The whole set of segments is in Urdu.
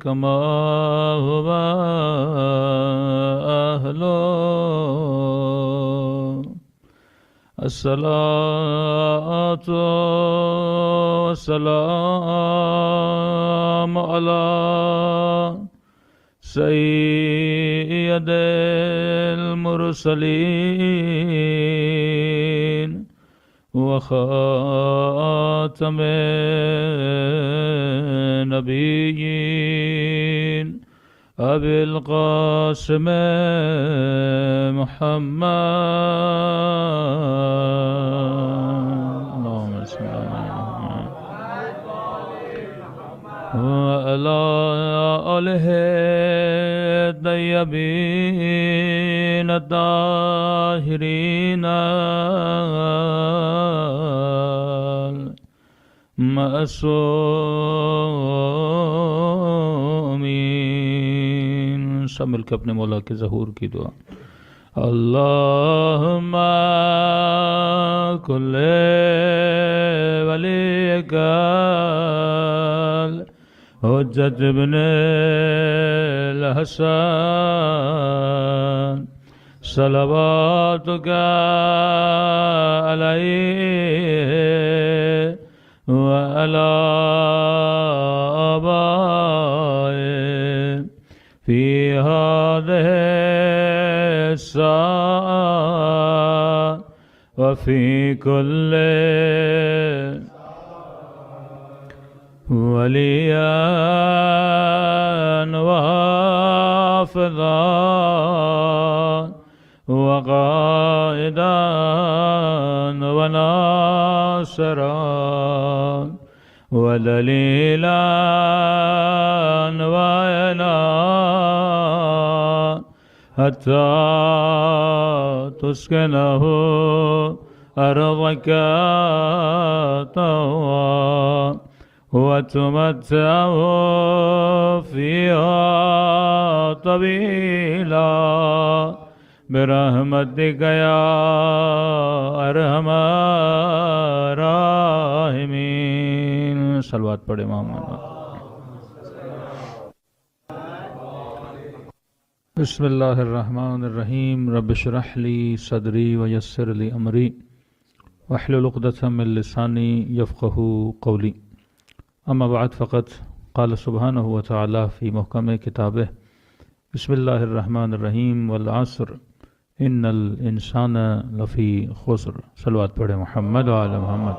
كما هو أهله الصلاة والسلام على سيد المرسلين وخاتم النبيين أبي القاسم محمد اللهم صل وعلى آله الطيبين الطاهرين معصومین. سب مل کے اپنے مولا کے ظہور کی دعا. اللہم کل ولیک حجت ابن الحسن صلواتک علیہ وعلى آبائه في هذه الساعة وفي كل وليا وحافظا وقائدا وناصرا ودليلا وعينا حتى تسكنه أرضك طوعا وتمتعه فيها طويلا برحمتك يا ارحم الراحمین. صلوات پڑھے محمد. بسم اللہ الرحمن الرحیم. رب اشرح لی صدری ویسر لی امری واحلل عقدۃ من لسانی یفقہوا قولی. اما بعد فقط قال سبحانہ وتعالی فی محکم کتابہ بسم اللہ الرحمن الرحیم والعصر ان الانسان لفی خسر. صلوات پڑھے محمد وعلی محمد.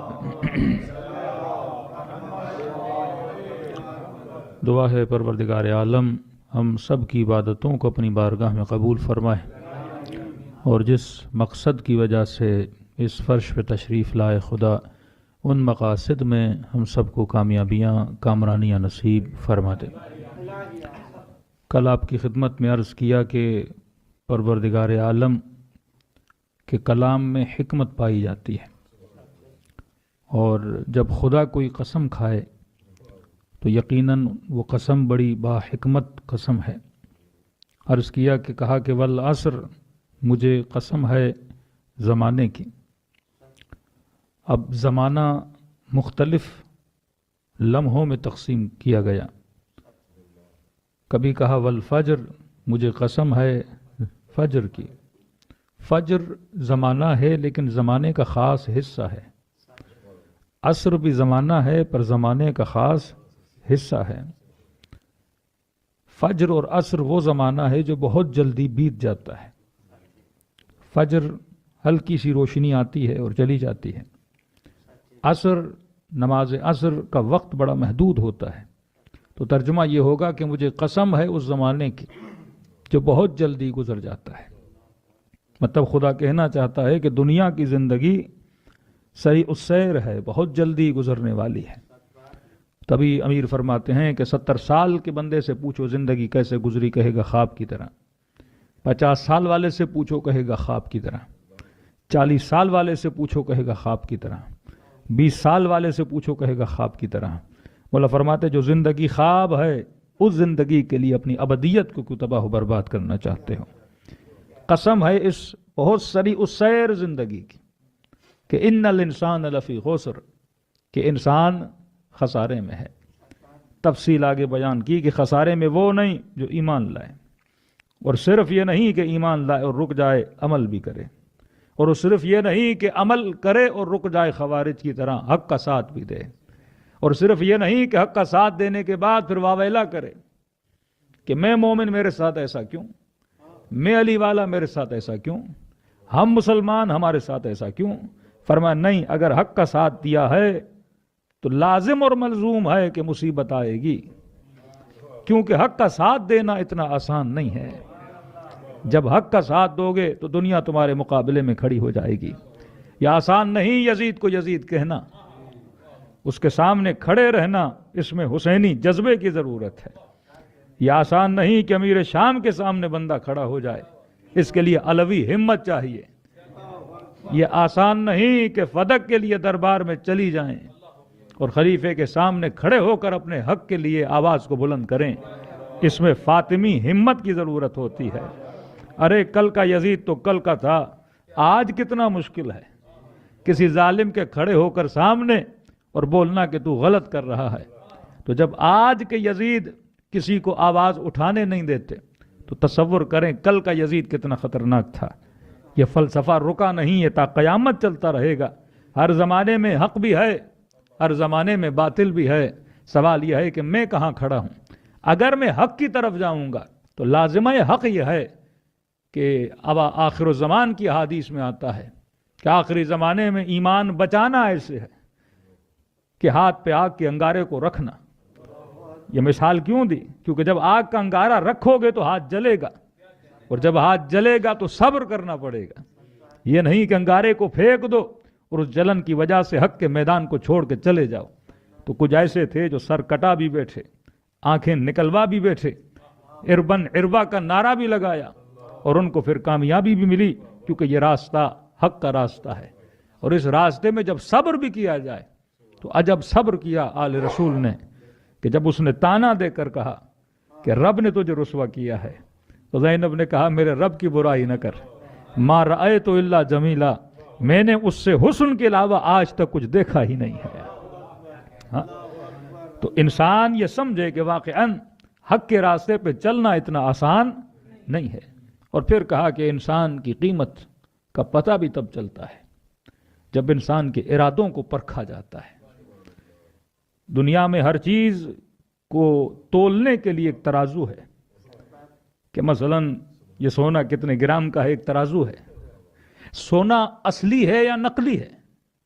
دعا ہے پروردگار عالم ہم سب کی عبادتوں کو اپنی بارگاہ میں قبول فرمائے اور جس مقصد کی وجہ سے اس فرش پہ تشریف لائے خدا ان مقاصد میں ہم سب کو کامیابیاں کامرانیاں نصیب فرما دے. کل آپ کی خدمت میں عرض کیا کہ پروردگار عالم کے کلام میں حکمت پائی جاتی ہے اور جب خدا کوئی قسم کھائے تو یقیناً وہ قسم بڑی با حکمت قسم ہے. عرض کیا کہ کہا کہ والعصر مجھے قسم ہے زمانے کی. اب زمانہ مختلف لمحوں میں تقسیم کیا گیا. کبھی کہا والفجر مجھے قسم ہے فجر کی. فجر زمانہ ہے لیکن زمانے کا خاص حصہ ہے. عصر بھی زمانہ ہے پر زمانے کا خاص حصہ ہے. فجر اور عصر وہ زمانہ ہے جو بہت جلدی بیت جاتا ہے. فجر ہلکی سی روشنی آتی ہے اور چلی جاتی ہے. عصر نماز عصر کا وقت بڑا محدود ہوتا ہے. تو ترجمہ یہ ہوگا کہ مجھے قسم ہے اس زمانے کی جو بہت جلدی گزر جاتا ہے. مطلب خدا کہنا چاہتا ہے کہ دنیا کی زندگی سریع السیر ہے، بہت جلدی گزرنے والی ہے. تبھی امیر فرماتے ہیں کہ 70 سال کے بندے سے پوچھو زندگی کیسے گزری، کہے گا خواب کی طرح. 50 سال والے سے پوچھو کہے گا خواب کی طرح. 40 سال والے سے پوچھو کہے گا خواب کی طرح. 20 سال والے سے پوچھو کہے گا خواب کی طرح. مولا فرماتے جو زندگی خواب ہے اس زندگی کے لیے اپنی ابدیت کو کیوں تباہ و برباد کرنا چاہتے ہو. قسم ہے اس بہت سریع السیر زندگی کی کہ ان الانسان لفی خسر، کہ انسان خسارے میں ہے. تفصیل آگے بیان کی کہ خسارے میں وہ نہیں جو ایمان لائے، اور صرف یہ نہیں کہ ایمان لائے اور رک جائے، عمل بھی کرے، اور صرف یہ نہیں کہ عمل کرے اور رک جائے خوارج کی طرح، حق کا ساتھ بھی دے، اور صرف یہ نہیں کہ حق کا ساتھ دینے کے بعد پھر واویلا کرے کہ میں مومن میرے ساتھ ایسا کیوں، میں علی والا میرے ساتھ ایسا کیوں، ہم مسلمان ہمارے ساتھ ایسا کیوں۔ فرمایا نہیں، اگر حق کا ساتھ دیا ہے تو لازم اور ملزوم ہے کہ مصیبت آئے گی، کیونکہ حق کا ساتھ دینا اتنا آسان نہیں ہے۔ جب حق کا ساتھ دو گے تو دنیا تمہارے مقابلے میں کھڑی ہو جائے گی۔ یہ آسان نہیں یزید کو یزید کہنا، اس کے سامنے کھڑے رہنا، اس میں حسینی جذبے کی ضرورت ہے۔ یہ آسان نہیں کہ امیر شام کے سامنے بندہ کھڑا ہو جائے، اس کے لیے علوی ہمت چاہیے۔ یہ آسان نہیں کہ فدق کے لیے دربار میں چلی جائیں اور خلیفے کے سامنے کھڑے ہو کر اپنے حق کے لیے آواز کو بلند کریں، اس میں فاطمی ہمت کی ضرورت ہوتی ہے۔ ارے کل کا یزید تو کل کا تھا، آج کتنا مشکل ہے کسی ظالم کے کھڑے ہو کر سامنے اور بولنا کہ تو غلط کر رہا ہے۔ تو جب آج کے یزید کسی کو آواز اٹھانے نہیں دیتے تو تصور کریں کل کا یزید کتنا خطرناک تھا۔ یہ فلسفہ رکا نہیں ہے، تا قیامت چلتا رہے گا۔ ہر زمانے میں حق بھی ہے، ہر زمانے میں باطل بھی ہے۔ سوال یہ ہے کہ میں کہاں کھڑا ہوں۔ اگر میں حق کی طرف جاؤں گا تو لازمہ حق یہ ہے کہ اب آخر الزمان کی حدیث میں آتا ہے کہ آخری زمانے میں ایمان بچانا ایسے ہے کہ ہاتھ پہ آگ کے انگارے کو رکھنا۔ یہ مثال کیوں دی؟ کیونکہ جب آگ کا انگارہ رکھو گے تو ہاتھ جلے گا، اور جب ہاتھ جلے گا تو صبر کرنا پڑے گا۔ یہ نہیں کہ انگارے کو پھینک دو اور اس جلن کی وجہ سے حق کے میدان کو چھوڑ کے چلے جاؤ۔ تو کچھ ایسے تھے جو سر کٹا بھی بیٹھے، آنکھیں نکلوا بھی بیٹھے، اربن اربا کا نعرہ بھی لگایا، اور ان کو پھر کامیابی بھی ملی، کیونکہ یہ راستہ حق کا راستہ ہے۔ اور اس راستے میں جب صبر بھی کیا جائے تو عجب صبر کیا آل رسول نے کہ جب اس نے تانا دے کر کہا کہ رب نے تجھے رسوا کیا ہے تو زینب نے کہا میرے رب کی برائی نہ کر، ما رأیت الا جمیلا، میں نے اس سے حسن کے علاوہ آج تک کچھ دیکھا ہی نہیں ہے۔ ہاں؟ تو انسان یہ سمجھے کہ واقعاً حق کے راستے پہ چلنا اتنا آسان نہیں ہے۔ اور پھر کہا کہ انسان کی قیمت کا پتہ بھی تب چلتا ہے جب انسان کے ارادوں کو پرکھا جاتا ہے۔ دنیا میں ہر چیز کو تولنے کے لیے ایک ترازو ہے کہ مثلاً یہ سونا کتنے گرام کا ہے، ایک ترازو ہے۔ سونا اصلی ہے یا نقلی ہے،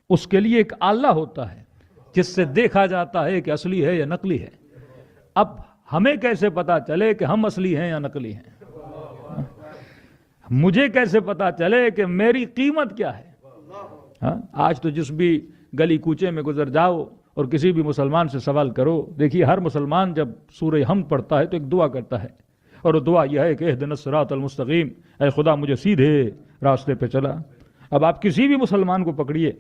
اس کے لیے ایک آلہ ہوتا ہے جس سے دیکھا جاتا ہے کہ اصلی ہے یا نقلی ہے۔ اب ہمیں کیسے پتا چلے کہ ہم اصلی ہیں یا نقلی ہیں؟ مجھے کیسے پتا چلے کہ میری قیمت کیا ہے؟ آج تو جس بھی گلی کوچے میں گزر جاؤ اور کسی بھی مسلمان سے سوال کرو، دیکھیے ہر مسلمان جب سورہ حمد پڑھتا ہے تو ایک دعا کرتا ہے، اور وہ دعا یہ ہے کہ اہدنا الصراط المستقیم، اے خدا مجھے سیدھے راستے پہ چلا۔ اب آپ کسی بھی مسلمان کو پکڑیے،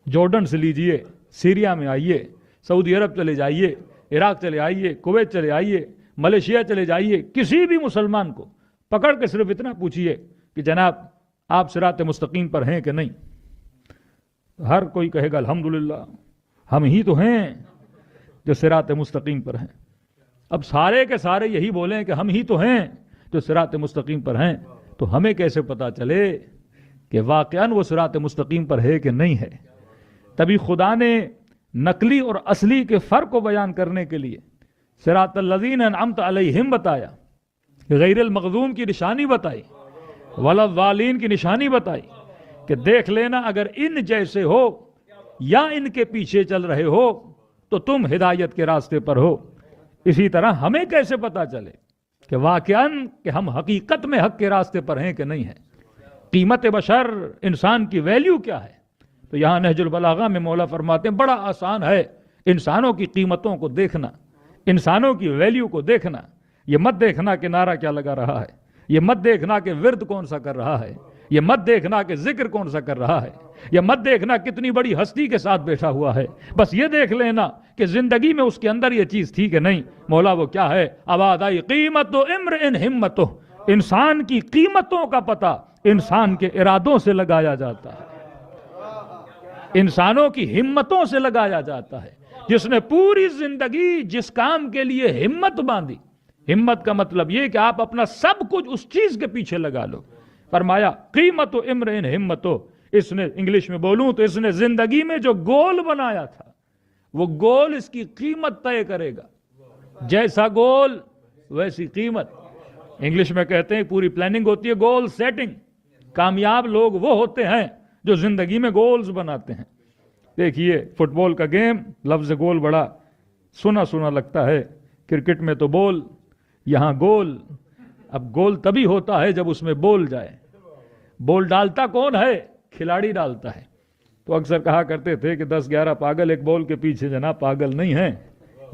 جارڈن سے لیجئے، سیریا میں آئیے، سعودی عرب چلے جائیے، عراق چلے آئیے، کویت چلے آئیے، ملیشیا چلے جائیے، کسی بھی مسلمان کو پکڑ کے صرف اتنا پوچھئے کہ جناب آپ صراط مستقیم پر ہیں کہ نہیں، ہر کوئی کہے گا الحمدللہ ہم ہی تو ہیں جو صراط مستقیم پر ہیں۔ اب سارے کے سارے یہی بولیں کہ ہم ہی تو ہیں جو صراط مستقیم پر ہیں، تو ہمیں کیسے پتا چلے کہ واقعاً وہ صراط مستقیم پر ہے کہ نہیں ہے؟ تبھی خدا نے نقلی اور اصلی کے فرق کو بیان کرنے کے لیے صراط الذین انعمت علیہم بتایا، غیر المغضوب کی نشانی بتائی، ولا الضالین کی نشانی بتائی کہ دیکھ لینا اگر ان جیسے ہو یا ان کے پیچھے چل رہے ہو تو تم ہدایت کے راستے پر ہو۔ اسی طرح ہمیں کیسے پتا چلے کہ واقعاً کہ ہم حقیقت میں حق کے راستے پر ہیں کہ نہیں ہیں؟ قیمت بشر، انسان کی ویلیو کیا ہے؟ تو یہاں نہج البلاغہ میں مولا فرماتے ہیں بڑا آسان ہے انسانوں کی قیمتوں کو دیکھنا، انسانوں کی ویلیو کو دیکھنا۔ یہ مت دیکھنا کہ نعرہ کیا لگا رہا ہے، یہ مت دیکھنا کہ ورد کون سا کر رہا ہے، یہ مت دیکھنا کہ ذکر کون سا کر رہا ہے، یہ مت دیکھنا کتنی بڑی ہستی کے ساتھ بیٹھا ہوا ہے، بس یہ دیکھ لینا کہ زندگی میں اس کے اندر یہ چیز تھی کہ نہیں۔ مولا وہ کیا ہے؟ آواز آئی قیمت امرئ ہمتہ، انسان کی قیمتوں کا پتہ انسان کے ارادوں سے لگایا جاتا ہے، انسانوں کی ہمتوں سے لگایا جاتا ہے۔ جس نے پوری زندگی جس کام کے لیے ہمت باندھی، ہمت کا مطلب یہ کہ آپ اپنا سب کچھ اس چیز کے پیچھے لگا لو. فرمایا قیمت و امرئن ہمت ہو. اس نے انگلش میں بولوں تو اس نے زندگی میں جو گول بنایا تھا وہ گول اس کی قیمت طے کرے گا. جیسا گول ویسی قیمت. انگلش میں کہتے ہیں پوری پلاننگ ہوتی ہے گول سیٹنگ. کامیاب لوگ وہ ہوتے ہیں جو زندگی میں گولز بناتے ہیں. دیکھیے فٹ بال کا گیم، لفظ گول بڑا سنا سنا لگتا ہے. کرکٹ میں تو بول، یہاں گول. اب گول تبھی ہوتا ہے جب اس میں بول جائے. بول ڈالتا کون ہے؟ کھلاڑی ڈالتا ہے. تو اکثر کہا کرتے تھے کہ 10-11 پاگل ایک بال کے پیچھے جناب پاگل نہیں ہیں،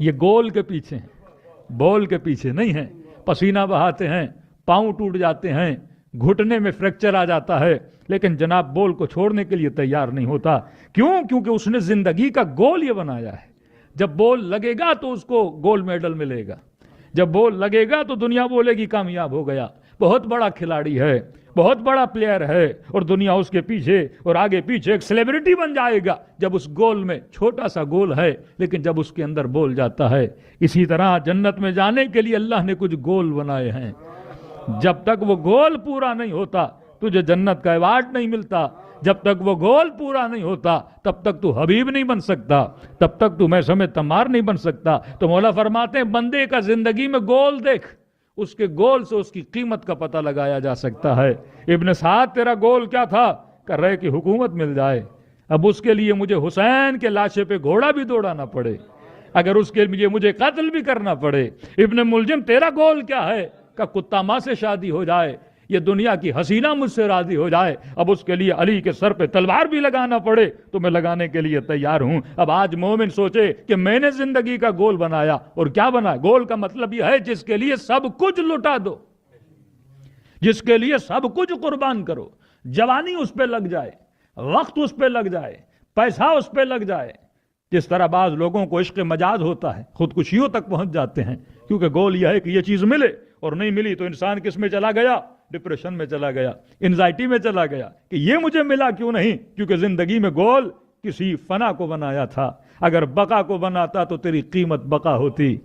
یہ گول کے پیچھے ہیں، بال کے پیچھے نہیں ہیں. پسینہ بہاتے ہیں، پاؤں ٹوٹ جاتے ہیں، گھٹنے میں فریکچر آ جاتا ہے، لیکن جناب بال کو چھوڑنے کے لیے تیار نہیں ہوتا. کیوں؟ کیونکہ اس نے زندگی کا گول یہ بنایا ہے. جب بال لگے گا تو اس کو گولڈ میڈل ملے گا. جب بال لگے گا تو دنیا بولے گی کامیاب ہو گیا، بہت بڑا کھلاڑی ہے، بہت بڑا پلیئر ہے، اور دنیا اس کے پیچھے اور آگے پیچھے ایک سیلیبریٹی بن جائے گا جب اس گول میں. چھوٹا سا گول ہے لیکن جب اس کے اندر بول جاتا ہے. اسی طرح جنت میں جانے کے لیے اللہ نے کچھ گول بنائے ہیں. جب تک وہ گول پورا نہیں ہوتا تجھے جنت کا ایوارڈ نہیں ملتا. جب تک وہ گول پورا نہیں ہوتا تب تک تو حبیب نہیں بن سکتا، تب تک تو محسن تمار نہیں بن سکتا. تو مولا فرماتے ہیں بندے کا زندگی میں گول دیکھ، اس کے گول سے اس کی قیمت کا پتہ لگایا جا سکتا ہے. ابن سعد تیرا گول کیا تھا؟ کر رہے کہ حکومت مل جائے. اب اس کے لیے مجھے حسین کے لاشے پہ گھوڑا بھی دوڑانا پڑے، اگر اس کے لیے مجھے قتل بھی کرنا پڑے. ابن ملجم تیرا گول کیا ہے؟ کہ کتا ماں سے شادی ہو جائے، یہ دنیا کی حسینہ مجھ سے راضی ہو جائے. اب اس کے لیے علی کے سر پہ تلوار بھی لگانا پڑے تو میں لگانے کے لیے تیار ہوں. اب آج مومن سوچے کہ میں نے زندگی کا گول بنایا، اور کیا بنا؟ گول کا مطلب یہ ہے جس کے لیے سب کچھ لٹا دو، جس کے لیے سب کچھ قربان کرو. جوانی اس پہ لگ جائے، وقت اس پہ لگ جائے، پیسہ اس پہ لگ جائے. جس طرح بعض لوگوں کو عشق مجاز ہوتا ہے، خودکشیوں تک پہنچ جاتے ہیں، کیونکہ گول یہ ہے کہ یہ چیز ملے، اور نہیں ملی تو انسان کس میں چلا گیا؟ ڈپریشن میں چلا گیا، انزائٹی میں چلا گیا کہ یہ مجھے ملا کیوں نہیں. کیونکہ زندگی میں گول کسی فنا کو بنایا تھا. اگر بقا کو بناتا تو تیری قیمت بقا ہوتی،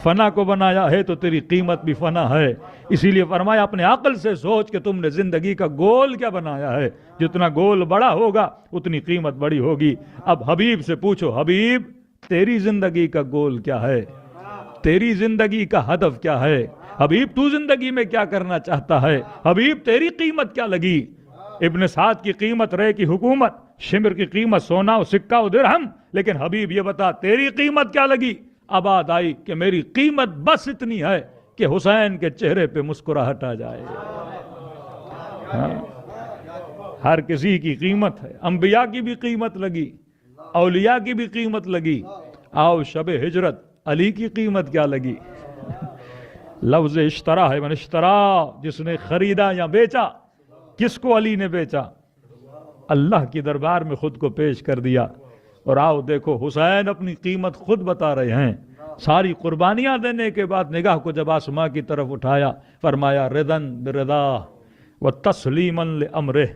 فنا کو بنایا ہے تو تیری قیمت بھی فنا ہے. اسی لیے فرمایا اپنے عقل سے سوچ کہ تم نے زندگی کا گول کیا بنایا ہے. جتنا گول بڑا ہوگا اتنی قیمت بڑی ہوگی. اب حبیب سے پوچھو، حبیب تیری زندگی کا گول کیا ہے؟ تیری زندگی کا ہدف کیا ہے؟ حبیب تو زندگی میں کیا کرنا چاہتا ہے؟ حبیب تیری قیمت کیا لگی؟ ابن سعد کی قیمت رے کی حکومت، شمر کی قیمت سونا و سکہ و درہم. لیکن حبیب یہ بتا تیری قیمت کیا لگی؟ آباد آئی کہ میری قیمت بس اتنی ہے کہ حسین کے چہرے پہ مسکراہٹ آ جائے. ہر کسی کی قیمت ہے. انبیاء کی بھی قیمت لگی، اولیاء کی بھی قیمت لگی. آؤ شب ہجرت علی کی قیمت کیا لگی؟ لفظ اشترا ہے، من اشترا، جس نے خریدا یا بیچا. کس کو علی نے بیچا؟ اللہ کی دربار میں خود کو پیش کر دیا. اور آؤ دیکھو حسین اپنی قیمت خود بتا رہے ہیں. ساری قربانیاں دینے کے بعد نگاہ کو جب آسماں کی طرف اٹھایا، فرمایا ردن برضا و تسلیما لامرہ.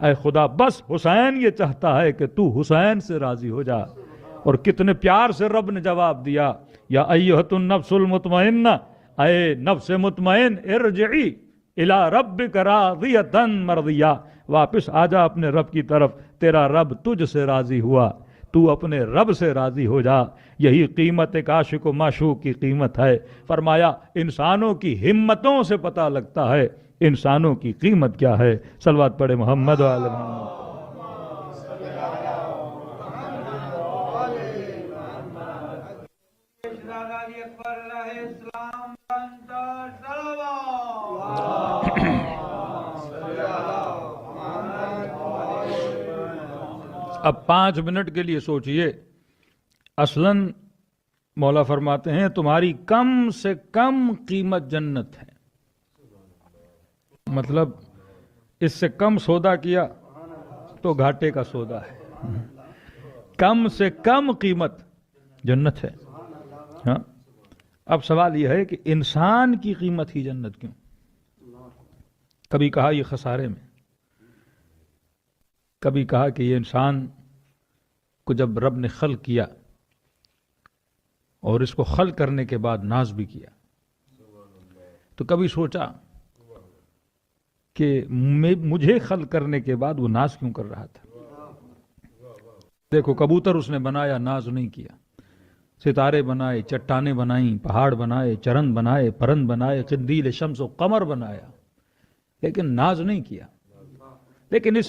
اے خدا بس حسین یہ چاہتا ہے کہ تو حسین سے راضی ہو جا. اور کتنے پیار سے رب نے جواب دیا، یا ایھۃ النفس المطمئنہ، اے نفس مطمئن، ارجعی الی ربک راضیۃ مرضیہ. واپس آ جا اپنے رب کی طرف، تیرا رب تجھ سے راضی ہوا، تو اپنے رب سے راضی ہو جا. یہی قیمت ایک عاشق و معشوق کی قیمت ہے. فرمایا انسانوں کی ہمتوں سے پتہ لگتا ہے انسانوں کی قیمت کیا ہے. صلوات پڑھے محمد و آل محمد. اب 5 منٹ کے لیے سوچئے. اصلاً مولا فرماتے ہیں تمہاری کم سے کم قیمت جنت ہے. مطلب اس سے کم سودا کیا تو گھاٹے کا سودا ہے. کم سے کم قیمت جنت ہے. ہاں اب سوال یہ ہے کہ انسان کی قیمت ہی جنت کیوں؟ کبھی کہا یہ خسارے میں، کبھی کہا کہ یہ انسان کو جب رب نے خلق کیا اور اس کو خلق کرنے کے بعد ناز بھی کیا. تو کبھی سوچا کہ مجھے خلق کرنے کے بعد وہ ناز کیوں کر رہا تھا؟ دیکھو کبوتر اس نے بنایا، ناز نہیں کیا. ستارے بنائے، چٹانیں بنائیں، پہاڑ بنائے، چرند بنائے، پرند بنائے، قندیل شمس و قمر بنایا، لیکن ناز نہیں کیا. لیکن اس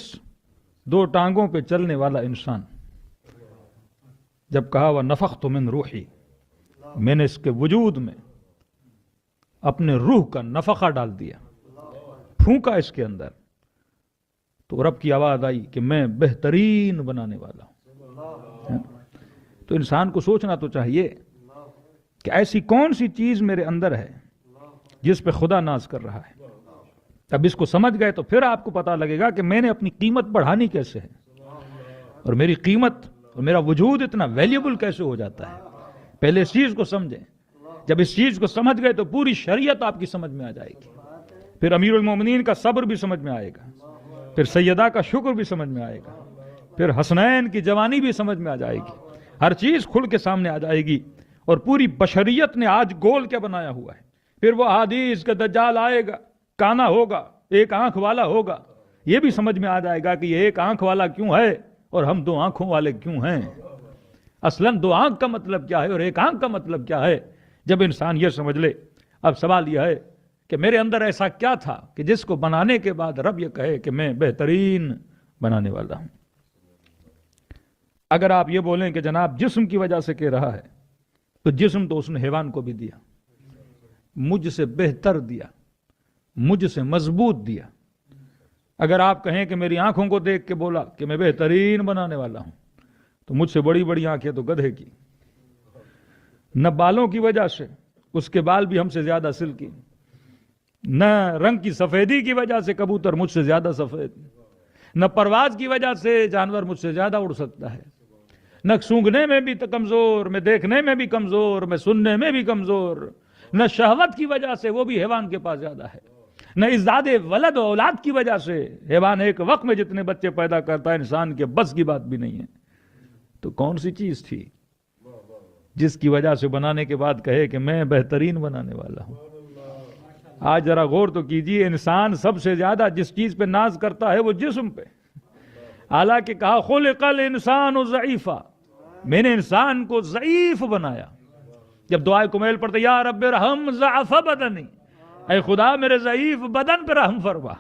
دو ٹانگوں پہ چلنے والا انسان جب کہا وَنَفَخْتُ مِن روحی، میں نے اس کے وجود میں اپنے روح کا نفخہ ڈال دیا، پھونکا اس کے اندر، تو رب کی آواز آئی کہ میں بہترین بنانے والا ہوں. تو انسان کو سوچنا تو چاہیے کہ ایسی کون سی چیز میرے اندر ہے جس پہ خدا ناز کر رہا ہے. اب اس کو سمجھ گئے تو پھر آپ کو پتا لگے گا کہ میں نے اپنی قیمت بڑھانی کیسے ہے، اور میری قیمت اور میرا وجود اتنا ویلیبل کیسے ہو جاتا ہے. پہلے اس چیز کو سمجھیں. جب اس چیز کو سمجھ گئے تو پوری شریعت آپ کی سمجھ میں آ جائے گی. پھر امیر المومنین کا صبر بھی سمجھ میں آئے گا، پھر سیدہ کا شکر بھی سمجھ میں آئے گا، پھر حسنین کی جوانی بھی سمجھ میں آ جائے گی. ہر چیز کھل کے سامنے آ جائے گی. اور پوری بشریت نے آج گول کیا بنایا ہوا ہے. پھر وہ حدیث کا دجال آئے گا، کانا ہوگا، ایک آنکھ والا ہوگا. یہ بھی سمجھ میں آ جائے گا کہ یہ ایک آنکھ والا کیوں ہے اور ہم دو آنکھوں والے کیوں ہیں. اصلاً دو آنکھ کا مطلب کیا ہے اور ایک آنکھ کا مطلب کیا ہے. جب انسان یہ سمجھ لے، اب سوال یہ ہے کہ میرے اندر ایسا کیا تھا کہ جس کو بنانے کے بعد رب یہ کہے کہ میں بہترین بنانے والا ہوں. اگر آپ یہ بولیں کہ جناب جسم کی وجہ سے کہہ رہا ہے، تو جسم تو اس نے حیوان کو بھی دیا، مجھ سے بہتر دیا، مجھ سے مضبوط دیا. اگر آپ کہیں کہ میری آنکھوں کو دیکھ کے بولا کہ میں بہترین بنانے والا ہوں، تو مجھ سے بڑی بڑی آنکھیں تو گدھے کی. نہ بالوں کی وجہ سے، اس کے بال بھی ہم سے زیادہ سلکی، نہ رنگ کی سفیدی کی وجہ سے کبوتر مجھ سے زیادہ سفید، نہ پرواز کی وجہ سے جانور مجھ سے زیادہ اڑ سکتا ہے، نہ سونگھنے میں بھی کمزور، میں دیکھنے میں بھی کمزور، میں سننے میں بھی کمزور، نہ شہوت کی وجہ سے وہ بھی حیوان کے پاس زیادہ ہے، نہ ازداد ولد و اولاد کی وجہ سے حیوان ایک وقت میں جتنے بچے پیدا کرتا ہے انسان کے بس کی بات بھی نہیں ہے. تو کون سی چیز تھی جس کی وجہ سے بنانے کے بعد کہے کہ میں بہترین بنانے والا ہوں؟ آج ذرا غور تو کیجئے، انسان سب سے زیادہ جس چیز پہ ناز کرتا ہے وہ جسم پہ. حالانکہ کہا خلق الانسان ضعیفا، میں نے انسان کو ضعیف بنایا. جب دعائے کمیل پڑھتے یا رب ارحم ضعف بدنی، اے خدا میرے ضعیف بدن پہ رحم فرما.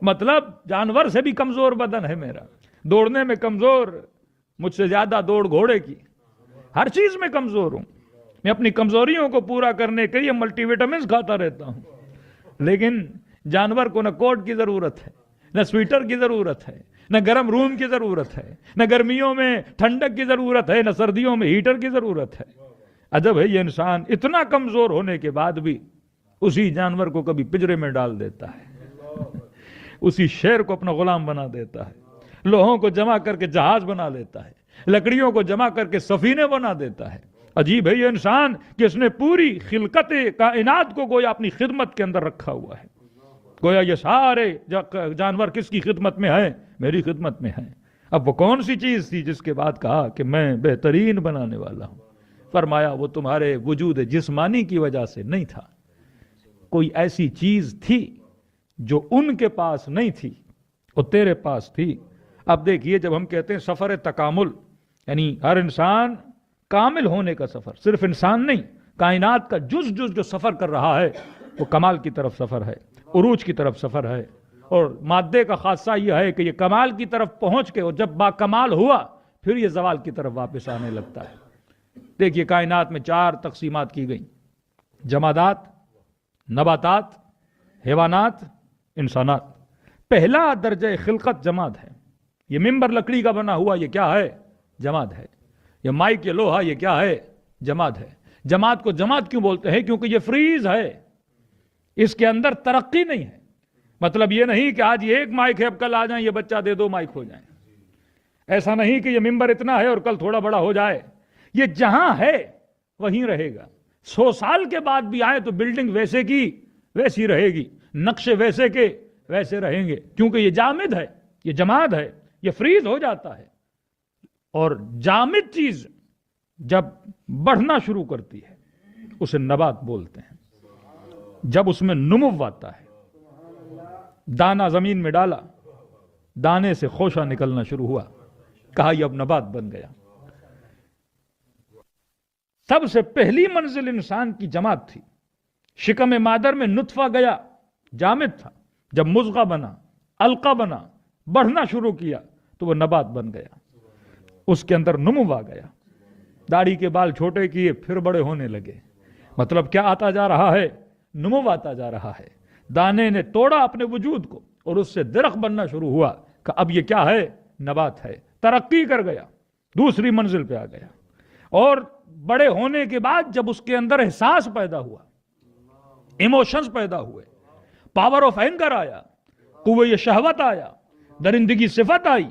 مطلب جانور سے بھی کمزور بدن ہے میرا، دوڑنے میں کمزور، مجھ سے زیادہ دوڑ گھوڑے کی، ہر چیز میں کمزور ہوں. میں اپنی کمزوریوں کو پورا کرنے کے لیے ملٹی وٹامنز کھاتا رہتا ہوں. لیکن جانور کو نہ کوٹ کی ضرورت ہے، نہ سویٹر کی ضرورت ہے، نہ گرم روم کی ضرورت ہے، نہ گرمیوں میں ٹھنڈک کی ضرورت ہے، نہ سردیوں میں ہیٹر کی ضرورت ہے. عجب ہے یہ انسان اتنا کمزور ہونے کے بعد بھی اسی جانور کو کبھی پنجرے میں ڈال دیتا ہے، اسی شیر کو اپنا غلام بنا دیتا ہے، لوہوں کو جمع کر کے جہاز بنا لیتا ہے، لکڑیوں کو جمع کر کے سفینے بنا دیتا ہے. عجیب ہے یہ انسان کہ اس نے پوری خلقت کائنات کو گویا اپنی خدمت کے اندر رکھا ہوا ہے. گویا یہ سارے جانور کس کی خدمت میں ہیں؟ میری خدمت میں ہیں. اب وہ کون سی چیز تھی جس کے بعد کہا کہ میں بہترین بنانے والا ہوں؟ فرمایا وہ تمہارے وجود جسمانی کی وجہ سے نہیں تھا، کوئی ایسی چیز تھی جو ان کے پاس نہیں تھی، وہ تیرے پاس تھی. اب دیکھیے جب ہم کہتے ہیں سفر تکامل، یعنی ہر انسان کامل ہونے کا سفر، صرف انسان نہیں، کائنات کا جز جو سفر کر رہا ہے وہ کمال کی طرف سفر ہے، عروج کی طرف سفر ہے. اور مادے کا خاصہ یہ ہے کہ یہ کمال کی طرف پہنچ کے اور جب با کمال ہوا پھر یہ زوال کی طرف واپس آنے لگتا ہے. دیکھیے کائنات میں 4 تقسیمات کی گئیں: جمادات، نباتات، حیوانات، انسانات. پہلا درجہ خلقت جماد ہے. یہ ممبر لکڑی کا بنا ہوا یہ کیا ہے؟ جماد ہے. یہ مائک، یہ لوہا، یہ کیا ہے؟ جماد ہے. جماد کو جماد کیوں بولتے ہیں؟ کیونکہ یہ فریز ہے، اس کے اندر ترقی نہیں ہے. مطلب یہ نہیں کہ آج یہ ایک مائک ہے اب کل آ جائیں یہ بچہ دے 2 مائک ہو جائیں. ایسا نہیں کہ یہ ممبر اتنا ہے اور کل تھوڑا بڑا ہو جائے. یہ جہاں ہے وہیں رہے گا. 100 سال کے بعد بھی آئے تو بلڈنگ ویسے کی ویسی رہے گی، نقشے ویسے کے ویسے رہیں گے، کیونکہ یہ جامد ہے، یہ جماد ہے، یہ فریز ہو جاتا ہے. اور جامد چیز جب بڑھنا شروع کرتی ہے اسے نبات بولتے ہیں. جب اس میں نمو آتا ہے، دانا زمین میں ڈالا، دانے سے خوشہ نکلنا شروع ہوا، کہا یہ اب نبات بن گیا. سب سے پہلی منزل انسان کی جماعت تھی. شکم مادر میں نطفہ گیا، جامد تھا، جب مضغہ بنا، علقہ بنا، بڑھنا شروع کیا تو وہ نبات بن گیا. اس کے اندر نمو آ گیا، داڑھی کے بال چھوٹے کیے، پھر بڑے ہونے لگے. مطلب کیا آتا جا رہا ہے؟ نمو آتا جا رہا ہے. دانے نے توڑا اپنے وجود کو اور اس سے درخت بننا شروع ہوا کہ اب یہ کیا ہے؟ نبات ہے. ترقی کر گیا، دوسری منزل پہ آ گیا. اور بڑے ہونے کے بعد جب اس کے اندر احساس پیدا ہوا، ایموشنز پیدا ہوئے، پاور آف اینگر آیا، قوت شہوت آیا، درندگی صفت آئی،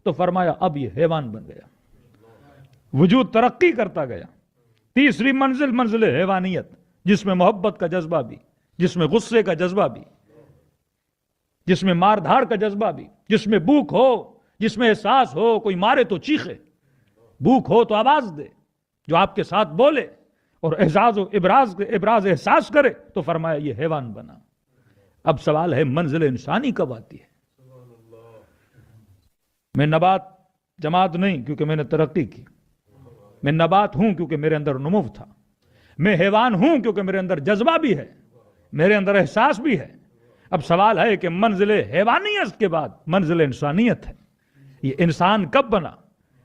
تو فرمایا اب یہ حیوان بن گیا. وجود ترقی کرتا گیا. تیسری منزل منزل حیوانیت، جس میں محبت کا جذبہ بھی، جس میں غصے کا جذبہ بھی، جس میں مار دھاڑ کا جذبہ بھی، جس میں بھوک ہو، جس میں احساس ہو، کوئی مارے تو چیخے، بھوک ہو تو آواز دے، جو آپ کے ساتھ بولے اور احساس و ابراز احساس کرے، تو فرمایا یہ حیوان بنا. اب سوال ہے منزل انسانی کب آتی ہے؟ میں نبات جماعت نہیں کیونکہ میں نے ترقی کی. میں نبات ہوں کیونکہ میرے اندر نمو تھا. میں حیوان ہوں کیونکہ میرے اندر جذبہ بھی ہے، میرے اندر احساس بھی ہے. اب سوال ہے کہ منزل حیوانیت کے بعد منزل انسانیت ہے. یہ انسان کب بنا؟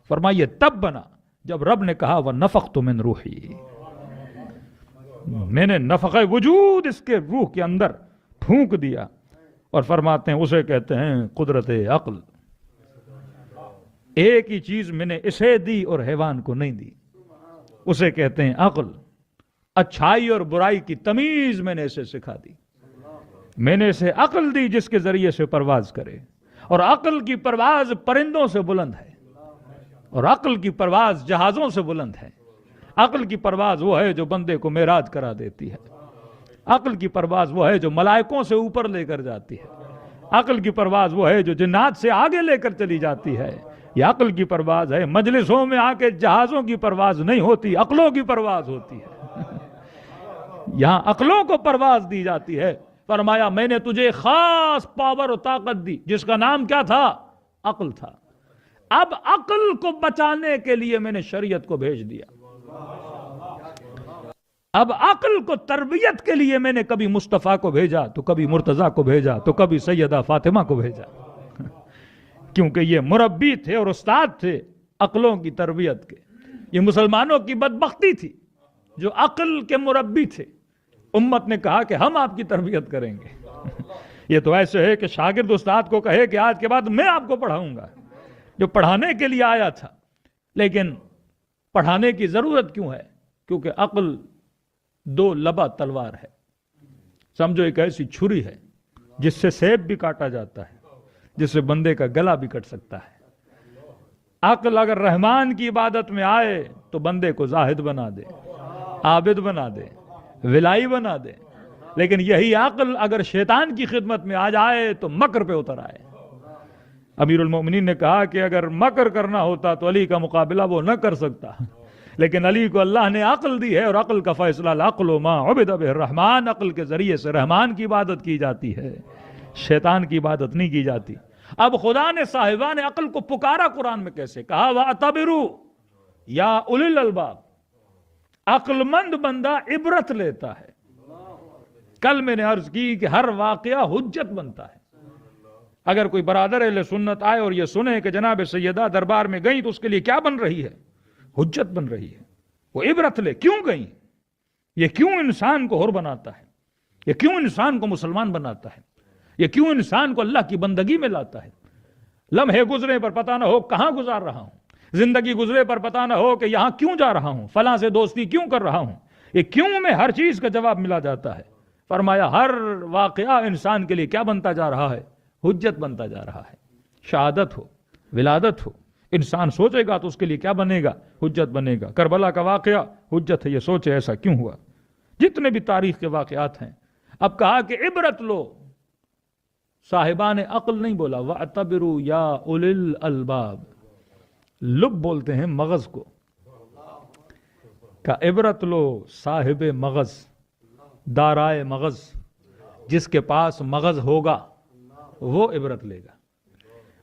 فرمایا یہ تب بنا جب رب نے کہا وَنَفَخْتُ مِنْ رُوحِي، میں نے نفخ وجود اس کے روح کے اندر پھونک دیا. اور فرماتے ہیں اسے کہتے ہیں قدرت عقل. ایک ہی چیز میں نے اسے دی اور حیوان کو نہیں دی، اسے کہتے ہیں عقل. اچھائی اور برائی کی تمیز میں نے اسے سکھا دی. میں نے اسے عقل دی جس کے ذریعے سے پرواز کرے. اور عقل کی پرواز پرندوں سے بلند ہے، اور عقل کی پرواز جہازوں سے بلند ہے. عقل کی پرواز وہ ہے جو بندے کو معراج کرا دیتی ہے. عقل کی پرواز وہ ہے جو ملائکوں سے اوپر لے کر جاتی ہے. عقل کی پرواز وہ ہے جو جنات سے آگے لے کر چلی جاتی ہے. یہ عقل کی پرواز ہے. مجلسوں میں آ کے جہازوں کی پرواز نہیں ہوتی، عقلوں کی پرواز ہوتی ہے. یہاں عقلوں کو پرواز دی جاتی ہے. فرمایا میں نے تجھے خاص پاور و طاقت دی جس کا نام کیا تھا؟ عقل تھا. اب عقل کو بچانے کے لیے میں نے شریعت کو بھیج دیا. اب عقل کو تربیت کے لیے میں نے کبھی مصطفیٰ کو بھیجا، تو کبھی مرتضیٰ کو بھیجا، تو کبھی سیدہ فاطمہ کو بھیجا. کیونکہ یہ مربی تھے اور استاد تھے عقلوں کی تربیت کے. یہ مسلمانوں کی بدبختی تھی جو عقل کے مربی تھے. امت نے کہا کہ ہم آپ کی تربیت کریں گے. یہ تو ایسے ہے کہ شاگرد استاد کو کہے کہ آج کے بعد میں آپ کو پڑھاؤں گا، جو پڑھانے کے لیے آیا تھا. لیکن پڑھانے کی ضرورت کیوں ہے؟ کیونکہ عقل دو لبا تلوار ہے. سمجھو ایک ایسی چھری ہے جس سے سیب بھی کاٹا جاتا ہے، جس سے بندے کا گلا بھی کٹ سکتا ہے. عقل اگر رحمان کی عبادت میں آئے تو بندے کو زاہد بنا دے، عابد بنا دے، ولائی بنا دے. لیکن یہی عقل اگر شیطان کی خدمت میں آ جائے تو مکر پہ اتر آئے. امیر المومنین نے کہا کہ اگر مکر کرنا ہوتا تو علی کا مقابلہ وہ نہ کر سکتا، لیکن علی کو اللہ نے عقل دی ہے، اور عقل کا فیصلہ العقل ما عبد به الرحمن، عقل کے ذریعے سے رحمان کی عبادت کی جاتی ہے، شیطان کی عبادت نہیں کی جاتی. اب خدا نے صاحبان عقل کو پکارا قرآن میں کیسے؟ کہا وَاعْتَبِرُوا یا اُولِي الْأَلْبَابِ. عقل مند بندہ عبرت لیتا ہے. کل میں نے عرض کی کہ ہر واقعہ حجت بنتا ہے. اگر کوئی برادر اہل سنت آئے اور یہ سنے کہ جناب سیدہ دربار میں گئیں تو اس کے لیے کیا بن رہی ہے؟ حجت بن رہی ہے. وہ عبرت لے کیوں گئیں، یہ کیوں انسان کو حر بناتا ہے، یہ کیوں انسان کو مسلمان بناتا ہے، یہ کیوں انسان کو اللہ کی بندگی میں لاتا ہے. لمحے گزرے پر پتہ نہ ہو کہاں گزار رہا ہوں، زندگی گزرے پر پتہ نہ ہو کہ یہاں کیوں جا رہا ہوں، فلاں سے دوستی کیوں کر رہا ہوں. یہ کیوں میں ہر چیز کا جواب ملا جاتا ہے. فرمایا ہر واقعہ انسان کے لیے کیا بنتا جا رہا ہے؟ حجت بنتا جا رہا ہے. شہادت ہو، ولادت ہو، انسان سوچے گا تو اس کے لیے کیا بنے گا؟ حجت بنے گا. کربلا کا واقعہ حجت ہے، یہ سوچے ایسا کیوں ہوا. جتنے بھی تاریخ کے واقعات ہیں. اب کہا کہ عبرت لو. صاحبان عقل نہیں بولا وَاعْتَبِرُوا یا اُولِي الْأَلْبَابِ. لب بولتے ہیں مغز کو. کہ عبرت لو صاحب مغز دارائے مغز، جس کے پاس مغز ہوگا وہ عبرت لے گا۔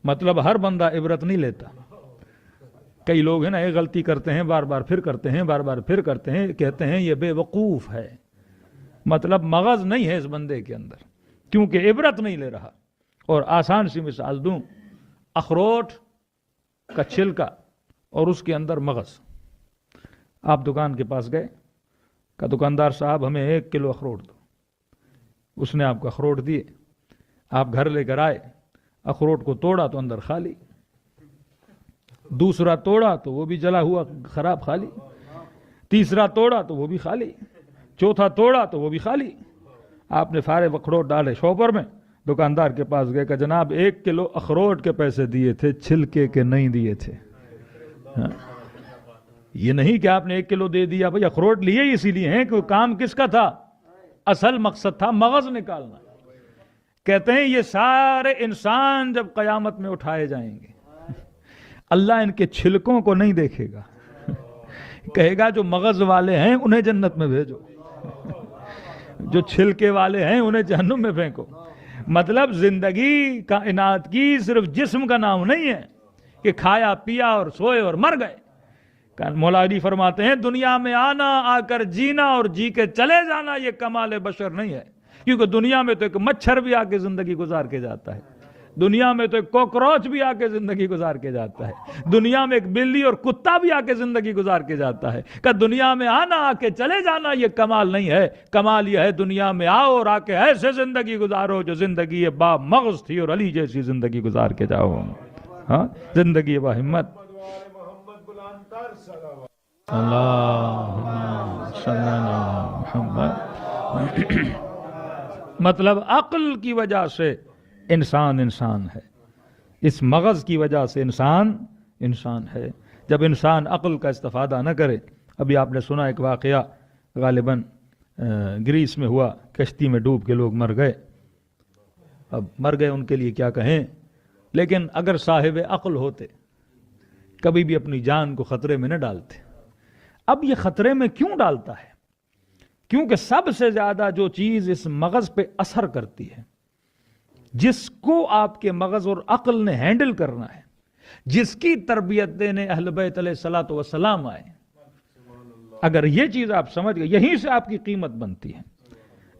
مطلب ہر بندہ عبرت نہیں لیتا۔ کئی لوگ ہیں نا ایک غلطی کرتے ہیں، بار بار پھر کرتے ہیں، بار بار پھر کرتے ہیں، کہتے ہیں یہ بے وقوف ہے۔ مطلب مغز نہیں ہے اس بندے کے اندر، کیونکہ عبرت نہیں لے رہا۔ اور آسان سی مثال دوں، اخروٹ کا چھلکا اور اس کے اندر مغز۔ آپ دکان کے پاس گئے، کہ دکاندار صاحب ہمیں 1 کلو اخروٹ دو۔ اس نے آپ کو اخروٹ دیے، آپ گھر لے کر آئے، اخروٹ کو توڑا تو اندر خالی، دوسرا توڑا تو وہ بھی جلا ہوا خراب خالی، تیسرا توڑا تو وہ بھی خالی، چوتھا توڑا تو وہ بھی خالی۔ آپ نے سارے اخروٹ ڈالے شاپر میں، دکاندار کے پاس گئے کہ جناب 1 کلو اخروٹ کے پیسے دیے تھے، چھلکے کے نہیں دیے تھے۔ یہ نہیں کہ آپ نے 1 کلو دے دیا، بھائی اخروٹ لیے اسی لیے ہیں کہ کام کس کا تھا؟ اصل مقصد تھا مغز نکالنا۔ کہتے ہیں یہ سارے انسان جب قیامت میں اٹھائے جائیں گے، اللہ ان کے چھلکوں کو نہیں دیکھے گا، کہے گا جو مغز والے ہیں انہیں جنت میں بھیجو، جو چھلکے والے ہیں انہیں جہنم میں پھینکو۔ مطلب زندگی کائنات کی صرف جسم کا نام نہیں ہے کہ کھایا پیا اور سوئے اور مر گئے۔ مولا علی فرماتے ہیں دنیا میں آنا، آ کر جینا اور جی کے چلے جانا یہ کمال بشر نہیں ہے، کیونکہ دنیا میں تو ایک مچھر بھی آ کے زندگی گزار کے جاتا ہے، دنیا میں تو ایک کوکروچ بھی آ کے زندگی گزار کے جاتا ہے، دنیا میں ایک بلی اور کتا بھی آ کے زندگی گزار کے جاتا ہے۔ کہ دنیا میں آنا، آ کے چلے جانا یہ کمال نہیں ہے، کمال یہ ہے دنیا میں آؤ اور آ کے ایسے زندگی گزارو جو زندگی با مغز تھی اور علی جیسی زندگی گزار کے جاؤ۔ ہاں، زندگی با ہمت۔ مطلب عقل کی وجہ سے انسان انسان ہے، اس مغز کی وجہ سے انسان انسان ہے۔ جب انسان عقل کا استفادہ نہ کرے، ابھی آپ نے سنا ایک واقعہ غالباً گریس میں ہوا، کشتی میں ڈوب کے لوگ مر گئے۔ اب مر گئے ان کے لیے کیا کہیں، لیکن اگر صاحب عقل ہوتے کبھی بھی اپنی جان کو خطرے میں نہ ڈالتے۔ اب یہ خطرے میں کیوں ڈالتا ہے؟ کیونکہ سب سے زیادہ جو چیز اس مغز پہ اثر کرتی ہے، جس کو آپ کے مغز اور عقل نے ہینڈل کرنا ہے، جس کی تربیت دینے اہل بیت علیہ الصلوۃ والسلام آئے، اگر یہ چیز آپ سمجھ گئے، یہیں سے آپ کی قیمت بنتی ہے۔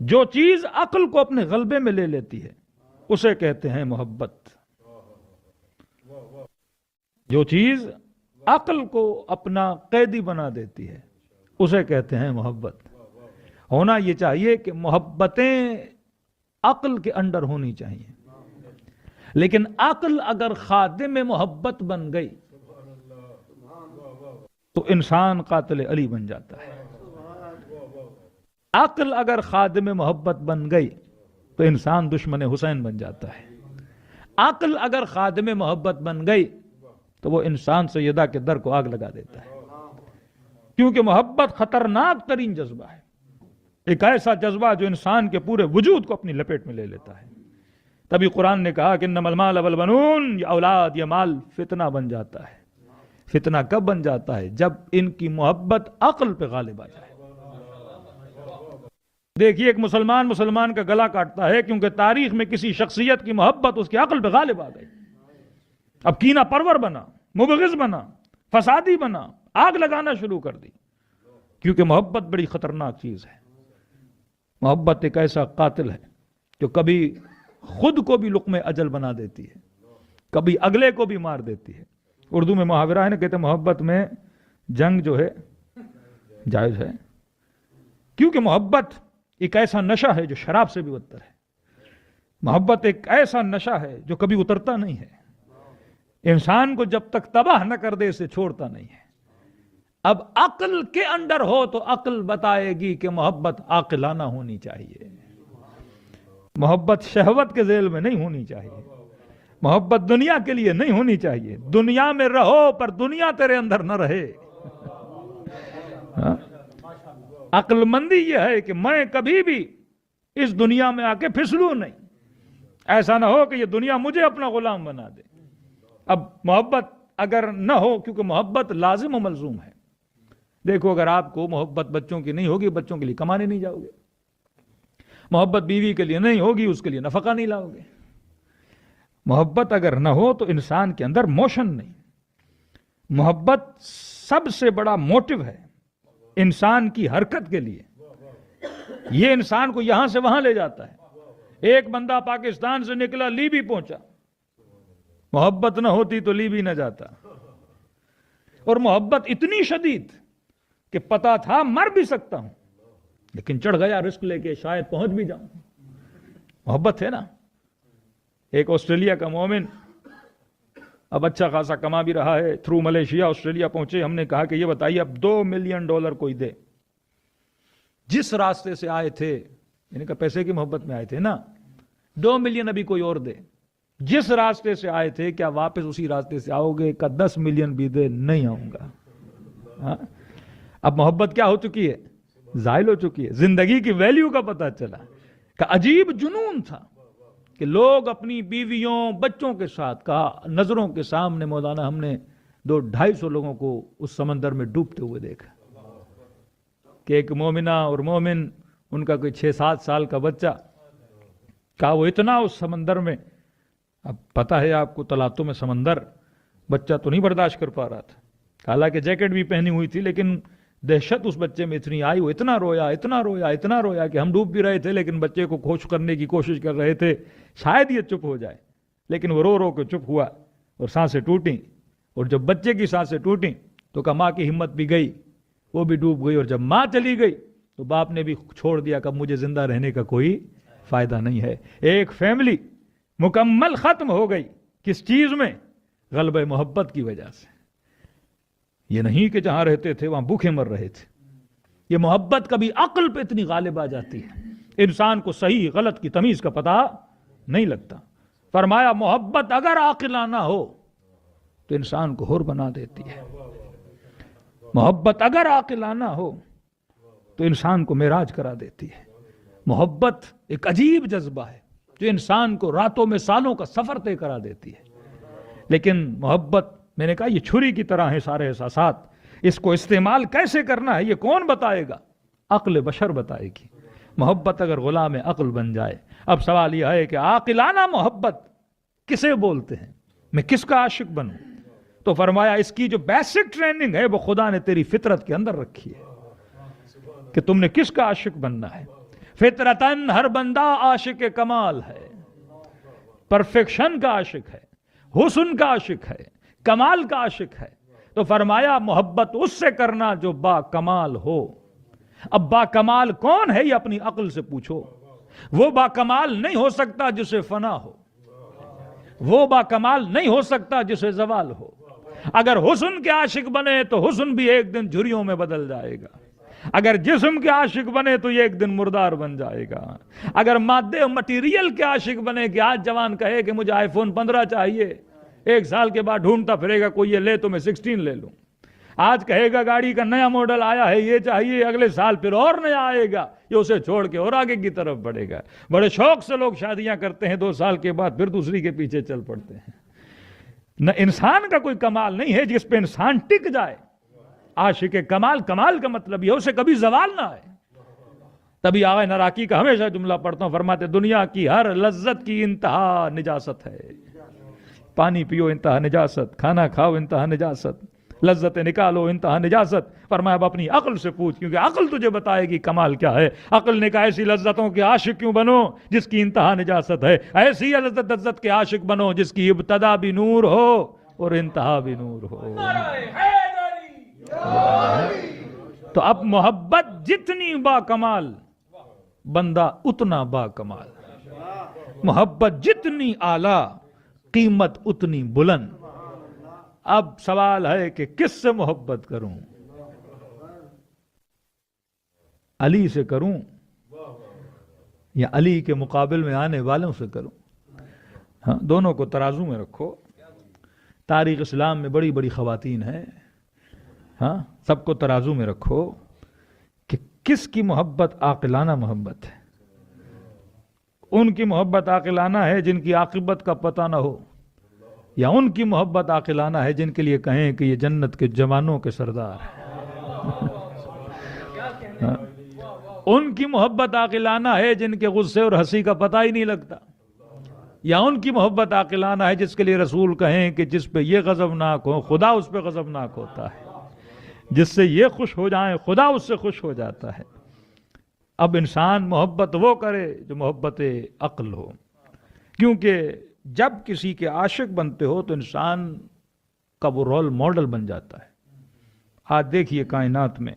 جو چیز عقل کو اپنے غلبے میں لے لیتی ہے اسے کہتے ہیں محبت۔ جو چیز عقل کو اپنا قیدی بنا دیتی ہے اسے کہتے ہیں محبت۔ ہونا یہ چاہیے کہ محبتیں عقل کے انڈر ہونی چاہیے، لیکن عقل اگر خادم محبت بن گئی تو انسان قاتل علی بن جاتا ہے۔ عقل اگر خادم محبت بن گئی تو انسان دشمن حسین بن جاتا ہے۔ عقل اگر خادم محبت بن گئی تو وہ انسان سیدہ کے در کو آگ لگا دیتا ہے، کیونکہ محبت خطرناک ترین جذبہ ہے، ایک ایسا جذبہ جو انسان کے پورے وجود کو اپنی لپیٹ میں لے لیتا ہے۔ تبھی قرآن نے کہا کہ انما المال والبنون، یہ اولاد یہ مال فتنہ بن جاتا ہے۔ فتنہ کب بن جاتا ہے؟ جب ان کی محبت عقل پہ غالب آ جائے۔ دیکھیے ایک مسلمان کا گلا کاٹتا ہے کیونکہ تاریخ میں کسی شخصیت کی محبت اس کے عقل پہ غالب آ گئی، اب کینہ پرور بنا، مبغض بنا، فسادی بنا، آگ لگانا شروع کر دی، کیونکہ محبت بڑی خطرناک چیز ہے۔ محبت ایک ایسا قاتل ہے جو کبھی خود کو بھی لقمہ اجل بنا دیتی ہے، کبھی اگلے کو بھی مار دیتی ہے۔ اردو میں محاورہ ہے نا، کہتے ہیں محبت میں جنگ جو ہے جائز ہے، کیونکہ محبت ایک ایسا نشہ ہے جو شراب سے بھی بدتر ہے۔ محبت ایک ایسا نشہ ہے جو کبھی اترتا نہیں ہے، انسان کو جب تک تباہ نہ کر دے اسے چھوڑتا نہیں ہے۔ اب عقل کے انڈر ہو تو عقل بتائے گی کہ محبت عاقلانہ ہونی چاہیے، محبت شہوت کے ذیل میں نہیں ہونی چاہیے، محبت دنیا کے لیے نہیں ہونی چاہیے۔ دنیا میں رہو پر دنیا تیرے اندر نہ رہے۔ عقل مندی یہ ہے کہ میں کبھی بھی اس دنیا میں آ کے پھسلوں نہیں، ایسا نہ ہو کہ یہ دنیا مجھے اپنا غلام بنا دے۔ اب محبت اگر نہ ہو، کیونکہ محبت لازم و ملزوم ہے، دیکھو اگر آپ کو محبت بچوں کی نہیں ہوگی، بچوں کے لیے کمانے نہیں جاؤ گے، محبت بیوی کے لیے نہیں ہوگی، اس کے لیے نفقہ نہیں لاؤ گے۔ محبت اگر نہ ہو تو انسان کے اندر موشن نہیں۔ محبت سب سے بڑا موٹو ہے انسان کی حرکت کے لیے، یہ انسان کو یہاں سے وہاں لے جاتا ہے۔ ایک بندہ پاکستان سے نکلا، لیبی پہنچا، محبت نہ ہوتی تو لیبی نہ جاتا، اور محبت اتنی شدید کہ پتا تھا مر بھی سکتا ہوں لیکن چڑھ گیا رسک لے کے، شاید پہنچ بھی جاؤں۔ محبت ہے نا۔ ایک آسٹریلیا کا مومن اب اچھا خاصا کما بھی رہا ہے، تھرو ملیشیا آسٹریلیا پہنچے۔ ہم نے کہا کہ یہ بتائیے اب $2 ملین کوئی دے، جس راستے سے آئے تھے، یعنی کہ پیسے کی محبت میں آئے تھے نا، 2 ملین ابھی کوئی اور دے، جس راستے سے آئے تھے کیا واپس اسی راستے سے آؤ گے؟ کہ 10 ملین بھی دے نہیں آؤں گا۔ ہاں؟ اب محبت کیا ہو چکی ہے؟ زائل ہو چکی ہے، زندگی کی ویلیو کا پتہ چلا کہ عجیب جنون تھا کہ لوگ اپنی بیویوں بچوں کے ساتھ، کہا نظروں کے سامنے مولانا ہم نے 200-250 لوگوں کو اس سمندر میں ڈوبتے ہوئے دیکھا، کہ ایک مومنہ اور مومن، ان کا کوئی 6-7 سال کا بچہ، کہا وہ اتنا اس سمندر میں، اب پتہ ہے آپ کو تلاتوں میں سمندر، بچہ تو نہیں برداشت کر پا رہا تھا، حالانکہ جیکٹ بھی پہنی ہوئی تھی، لیکن دہشت اس بچے میں اتنی آئی، وہ اتنا رویا کہ ہم ڈوب بھی رہے تھے لیکن بچے کو خوش کرنے کی کوشش کر رہے تھے، شاید یہ چپ ہو جائے، لیکن وہ رو کے چپ ہوا اور سانسیں ٹوٹیں، اور جب بچے کی سانسیں ٹوٹیں تو کہا ماں کی ہمت بھی گئی، وہ بھی ڈوب گئی، اور جب ماں چلی گئی تو باپ نے بھی چھوڑ دیا کہ مجھے زندہ رہنے کا کوئی فائدہ نہیں ہے۔ ایک فیملی مکمل ختم ہو گئی، کس چیز میں؟ غلبہ محبت کی وجہ سے۔ یہ نہیں کہ جہاں رہتے تھے وہاں بھوکے مر رہے تھے، یہ محبت کبھی عقل پہ اتنی غالب آ جاتی ہے، انسان کو صحیح غلط کی تمیز کا پتہ نہیں لگتا۔ فرمایا محبت اگر عاقلانہ ہو تو انسان کو حر بنا دیتی ہے، محبت اگر عاقلانہ ہو تو انسان کو معراج کرا دیتی ہے۔ محبت ایک عجیب جذبہ ہے جو انسان کو راتوں میں سالوں کا سفر طے کرا دیتی ہے، لیکن محبت، میں نے کہا یہ چھری کی طرح ہے سارے احساسات، اس کو استعمال کیسے کرنا ہے یہ کون بتائے گا؟ عقل بشر بتائے گی۔ محبت اگر غلام عقل بن جائے، اب سوال یہ ہے کہ عاقلانہ محبت کسے بولتے ہیں، میں کس کا عاشق بنوں؟ تو فرمایا اس کی جو بیسک ٹریننگ ہے وہ خدا نے تیری فطرت کے اندر رکھی ہے کہ تم نے کس کا عاشق بننا ہے۔ فطرتاً ہر بندہ عاشق کمال ہے، پرفیکشن کا عاشق ہے، حسن کا عاشق ہے، کمال کا عاشق ہے۔ تو فرمایا محبت اس سے کرنا جو با کمال ہو۔ اب با کمال کون ہے یہ اپنی عقل سے پوچھو۔ وہ با کمال نہیں ہو سکتا جسے فنا ہو، وہ با کمال نہیں ہو سکتا جسے زوال ہو۔ اگر حسن کے عاشق بنے تو حسن بھی ایک دن جھریوں میں بدل جائے گا، اگر جسم کے عاشق بنے تو یہ ایک دن مردار بن جائے گا، اگر مادے مٹیریل کے عاشق بنے کہ آج جوان کہے کہ مجھے iPhone 15 چاہیے، 1 سال کے بعد ڈھونڈتا پھرے گا کوئی یہ لے تو میں 16 لے لوں۔ آج کہے گا گاڑی کا نیا ماڈل آیا ہے یہ چاہیے، اگلے سال پھر اور نیا آئے گا، یہ اسے چھوڑ کے اور آگے کی طرف بڑھے گا۔ بڑے شوق سے لوگ شادیاں کرتے ہیں، 2 سال کے بعد پھر دوسری کے پیچھے چل پڑتے ہیں۔ نہ انسان کا کوئی کمال نہیں ہے جس پہ انسان ٹک جائے۔ عاشق کمال، کمال کا مطلب یہ اسے کبھی زوال نہ آئے۔ تبھی آغا نراکی کا ہمیشہ جملہ پڑھتا ہوں، فرماتے دنیا کی ہر لذت کی انتہا نجاست ہے، پانی پیو انتہا نجاست، کھانا کھاؤ انتہا نجاست، لذت نکالو انتہا نجاست۔ فرمایا اب اپنی عقل سے پوچھ، کیونکہ عقل تجھے بتائے گی کمال کیا ہے۔ عقل نے کہا ایسی لذتوں کے عاشق کیوں بنو جس کی انتہا نجاست ہے، ایسی لذت کے عاشق بنو جس کی ابتدا بھی نور ہو اور انتہا بھی نور ہو۔ تو اب محبت جتنی با کمال، بندہ اتنا با کمال، محبت جتنی اعلی، قیمت اتنی بلند۔ اب سوال ہے کہ کس سے محبت کروں؟ علی سے کروں یا علی کے مقابل میں آنے والوں سے کروں؟ ہاں، دونوں کو ترازو میں رکھو۔ تاریخ اسلام میں بڑی بڑی خواتین ہیں، ہاں، سب کو ترازو میں رکھو کہ کس کی محبت عاقلانہ محبت ہے۔ ان کی محبت عاقلانہ ہے جن کی عاقبت کا پتہ نہ ہو، یا ان کی محبت عاقلانہ ہے جن کے لیے کہیں کہ یہ جنت کے جوانوں کے سردار ہیں۔ ان کی محبت عاقلانہ ہے جن کے غصے اور ہنسی کا پتہ ہی نہیں لگتا، یا ان کی محبت عاقلانہ ہے جس کے لیے رسول کہیں کہ جس پہ یہ غضبناک ہو خدا اس پہ غضبناک ہوتا ہے، جس سے یہ خوش ہو جائیں خدا اس سے خوش ہو جاتا ہے۔ اب انسان محبت وہ کرے جو محبت عقل ہو، کیونکہ جب کسی کے عاشق بنتے ہو تو انسان کا وہ رول ماڈل بن جاتا ہے۔ آج دیکھیے کائنات میں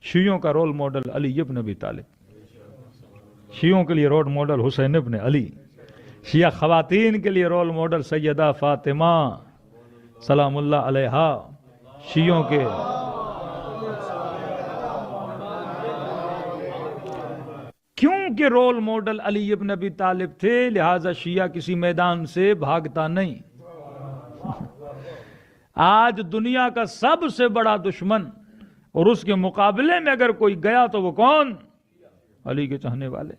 شیعوں کا رول ماڈل علی ابن ابی طالب، شیعوں کے لیے رول ماڈل حسین ابن علی، شیعہ خواتین کے لیے رول ماڈل سیدہ فاطمہ سلام اللہ علیہا، شیعوں کے کیونکہ رول ماڈل علی ابن ابی طالب تھے لہذا شیعہ کسی میدان سے بھاگتا نہیں۔ آج دنیا کا سب سے بڑا دشمن اور اس کے مقابلے میں اگر کوئی گیا تو وہ کون؟ علی کے چاہنے والے۔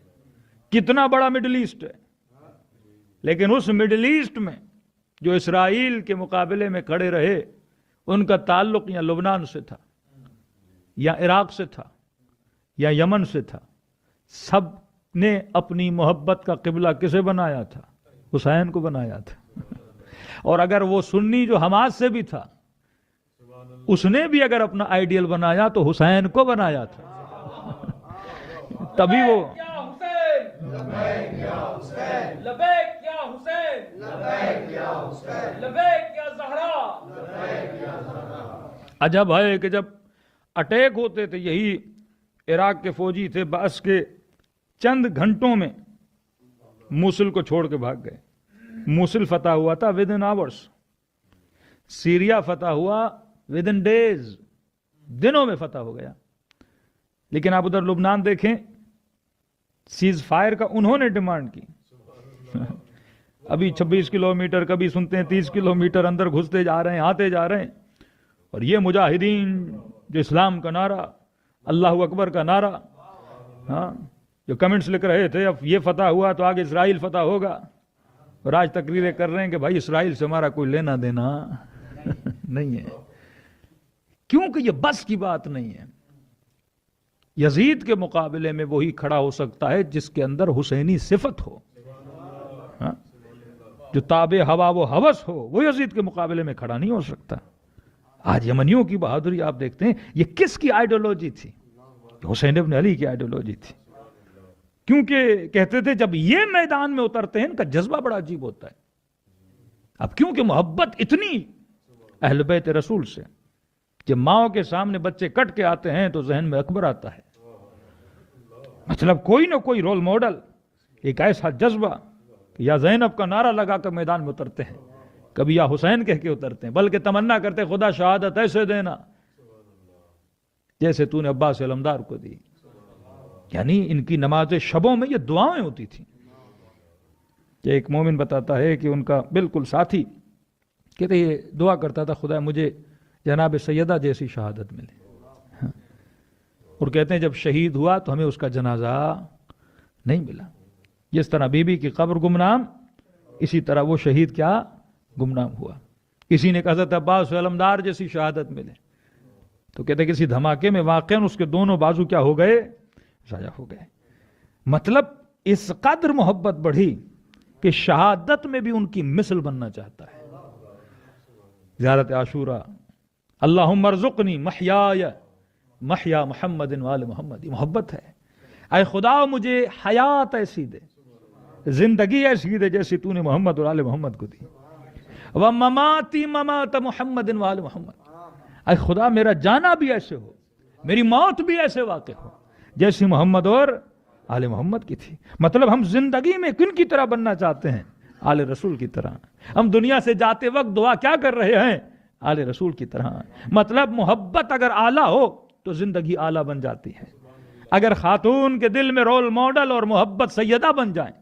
کتنا بڑا مڈل ایسٹ ہے، لیکن اس مڈل ایسٹ میں جو اسرائیل کے مقابلے میں کھڑے رہے ان کا تعلق یا لبنان سے تھا یا عراق سے تھا یا یمن سے تھا، سب نے اپنی محبت کا قبلہ کسے بنایا تھا؟ حسین کو بنایا تھا۔ اور اگر وہ سنی جو حماس سے بھی تھا اس نے بھی اگر اپنا آئیڈیل بنایا تو حسین کو بنایا تھا، تبھی وہ عجب ہے کہ جب اٹیک ہوتے تھے یہی عراق کے فوجی تھے، بعث کے چند گھنٹوں میں موصل کو چھوڑ کے بھاگ گئے۔ موصل فتح ہوا تھا ودن آورز، سیریا فتح ہوا ودن ڈیز، دنوں میں فتح ہو گیا۔ لیکن آپ ادھر لبنان دیکھیں، سیز فائر کا انہوں نے ڈیمانڈ کی، ابھی 26 کلومیٹر، کبھی سنتے ہیں 30 کلومیٹر اندر گھستے جا رہے ہیں، آتے جا رہے ہیں، اور یہ مجاہدین جو اسلام کا نعرہ، اللہ اکبر کا نعرہ، ہاں جو کمنٹس لکھ رہے تھے اب یہ فتح ہوا تو آگے اسرائیل فتح ہوگا، اور آج تقریریں کر رہے ہیں کہ بھائی اسرائیل سے ہمارا کوئی لینا دینا نہیں ہے، کیونکہ یہ بس کی بات نہیں ہے۔ یزید کے مقابلے میں وہی کھڑا ہو سکتا ہے جس کے اندر حسینی صفت ہو، ہاں؟ جو تابع ہوا و ہوس ہو وہ یزید کے مقابلے میں کھڑا نہیں ہو سکتا۔ آج یمنیوں کی بہادری آپ دیکھتے ہیں، یہ کس کی آئیڈیالوجی تھی؟ حسین ابن علی کی آئیڈیالوجی تھی، کیونکہ کہتے تھے جب یہ میدان میں اترتے ہیں ان کا جذبہ بڑا عجیب ہوتا ہے۔ اب کیونکہ محبت اتنی اہل بیت رسول سے، جب ماؤں کے سامنے بچے کٹ کے آتے ہیں تو ذہن میں اکبر آتا ہے، مطلب کوئی نہ کوئی رول ماڈل، ایک ایسا جذبہ کہ یا زینب کا نعرہ لگا کر میدان میں اترتے ہیں، کبھی یا حسین کہہ کے اترتے ہیں، بلکہ تمنا کرتے خدا شہادت ایسے دینا جیسے تو نے عباس علمدار کو دی۔ یعنی ان کی نماز شبوں میں یہ دعائیں ہوتی تھیں کہ ایک مومن بتاتا ہے کہ ان کا بالکل ساتھی کہتے یہ دعا کرتا تھا خدا مجھے جناب سیدہ جیسی شہادت ملے، اور کہتے ہیں جب شہید ہوا تو ہمیں اس کا جنازہ نہیں ملا۔ جس طرح بی بی کی قبر گمنام، اسی طرح وہ شہید کیا گمنام ہوا۔ کسی نے کہا حضرت عباس علمدار جیسی شہادت ملے تو کہتے کسی دھماکے میں واقعاً اس کے دونوں بازو کیا ہو گئے؟ ضائع ہو گئے۔ مطلب اس قدر محبت بڑھی کہ شہادت میں بھی ان کی مثل بننا چاہتا ہے۔ زیارت عاشورہ، اللہم ارزقنی محیا محمد وآل محمد، یہ محبت ہے۔ اے خدا مجھے حیات ایسی دے، زندگی ایسی دے جیسی تو نے محمد اور آل محمد کو دی، ومماتی ممات محمد وآل محمد، اے خدا میرا جانا بھی ایسے ہو، میری موت بھی ایسے واقع ہو جیسی محمد اور آل محمد کی تھی۔ مطلب ہم زندگی میں کن کی طرح بننا چاہتے ہیں؟ آل رسول کی طرح۔ ہم دنیا سے جاتے وقت دعا کیا کر رہے ہیں؟ آل رسول کی طرح۔ مطلب محبت اگر اعلیٰ ہو تو زندگی اعلیٰ بن جاتی ہے۔ اگر خاتون کے دل میں رول ماڈل اور محبت سیدہ بن جائیں،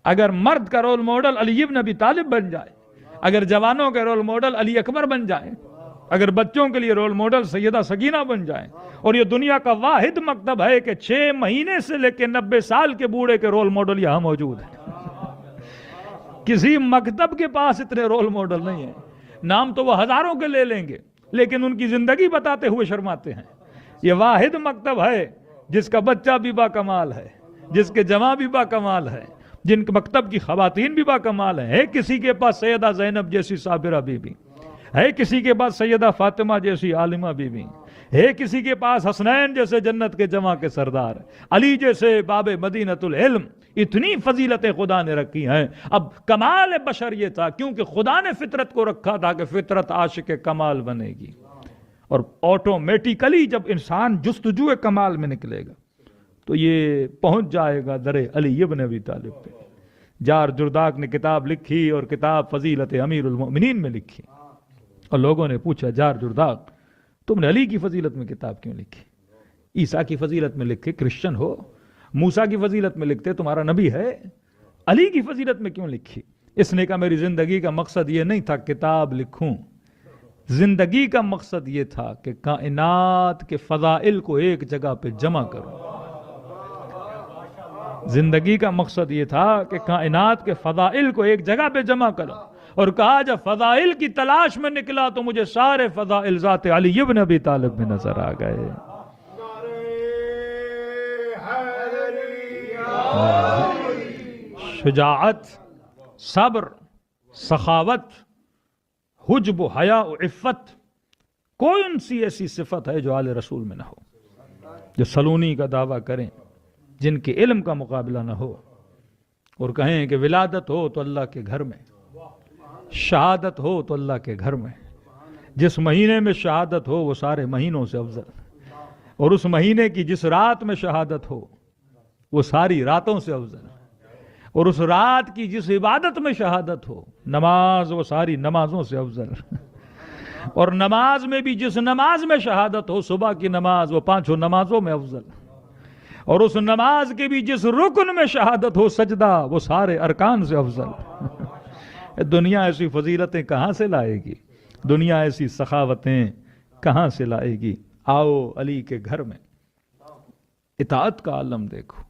اگر مرد کا رول ماڈل علی ابن ابی طالب بن جائے، اگر جوانوں کے رول ماڈل علی اکبر بن جائے، اگر بچوں کے لیے رول ماڈل سیدہ سکینہ بن جائے، اور یہ دنیا کا واحد مکتب ہے کہ 6 مہینے سے لے کے 90 سال کے بوڑھے کے رول ماڈل یہاں موجود ہیں۔ کسی مکتب کے پاس اتنے رول ماڈل نہیں ہیں، نام تو وہ ہزاروں کے لے لیں گے، لیکن ان کی زندگی بتاتے ہوئے شرماتے ہیں. یہ واحد مکتب ہے جس کا بچہ بھی با کمال ہے، جس کے جماع بھی با کمال ہے، جن کے مکتب کی خواتین بھی با کمال ہیں. ہے کسی کے پاس سیدہ زینب جیسی صابرہ بی بی، ہے کسی کے پاس سیدہ فاطمہ جیسی عالمہ بی بی، ہے کسی کے پاس حسنین جیسے جنت کے جماع کے سردار، علی جیسے باب مدینۃ العلم. اتنی فضیلتیں خدا نے رکھی ہیں. اب کمال بشر یہ تھا کیونکہ خدا نے فطرت کو رکھا تھا کہ فطرت عاشق کمال بنے گی، اور آٹومیٹیکلی جب انسان جستجو کمال میں نکلے گا تو یہ پہنچ جائے گا در علی ابن ابی طالب پہ. جار جرداق نے کتاب لکھی اور کتاب فضیلت امیر المؤمنین میں لکھی، اور لوگوں نے پوچھا جار جرداق تم نے علی کی فضیلت میں کتاب کیوں لکھی؟ عیسیٰ کی فضیلت میں لکھے کرسچن ہو، موسیٰ کی فضیلت میں لکھتے تمہارا نبی ہے، علی کی فضیلت میں کیوں لکھی؟ اس نے کہا میری زندگی کا مقصد یہ نہیں تھا کتاب لکھوں، زندگی کا مقصد یہ تھا کہ کائنات کے فضائل کو ایک جگہ پہ جمع کروں. زندگی کا مقصد یہ تھا کہ کائنات کے فضائل کو ایک جگہ پہ جمع کروں. اور کہا جب فضائل کی تلاش میں نکلا تو مجھے سارے فضائل ذات علی ابن ابی طالب میں نظر آ گئے. شجاعت، صبر، سخاوت، حجب و حیا و عفت، کوئی ان سی ایسی صفت ہے جو آل رسول میں نہ ہو. جو سلونی کا دعویٰ کریں، جن کے علم کا مقابلہ نہ ہو، اور کہیں کہ ولادت ہو تو اللہ کے گھر میں، شہادت ہو تو اللہ کے گھر میں. جس مہینے میں شہادت ہو وہ سارے مہینوں سے افضل، اور اس مہینے کی جس رات میں شہادت ہو وہ ساری راتوں سے افضل، اور اس رات کی جس عبادت میں شہادت ہو، نماز، وہ ساری نمازوں سے افضل. اور نماز میں بھی جس نماز میں شہادت ہو، صبح کی نماز، وہ پانچوں نمازوں میں افضل. اور اس نماز کے بھی جس رکن میں شہادت ہو، سجدہ، وہ سارے ارکان سے افضل. دنیا ایسی فضیلتیں کہاں سے لائے گی؟ دنیا ایسی سخاوتیں کہاں سے لائے گی؟ آؤ علی کے گھر میں اطاعت کا عالم دیکھو.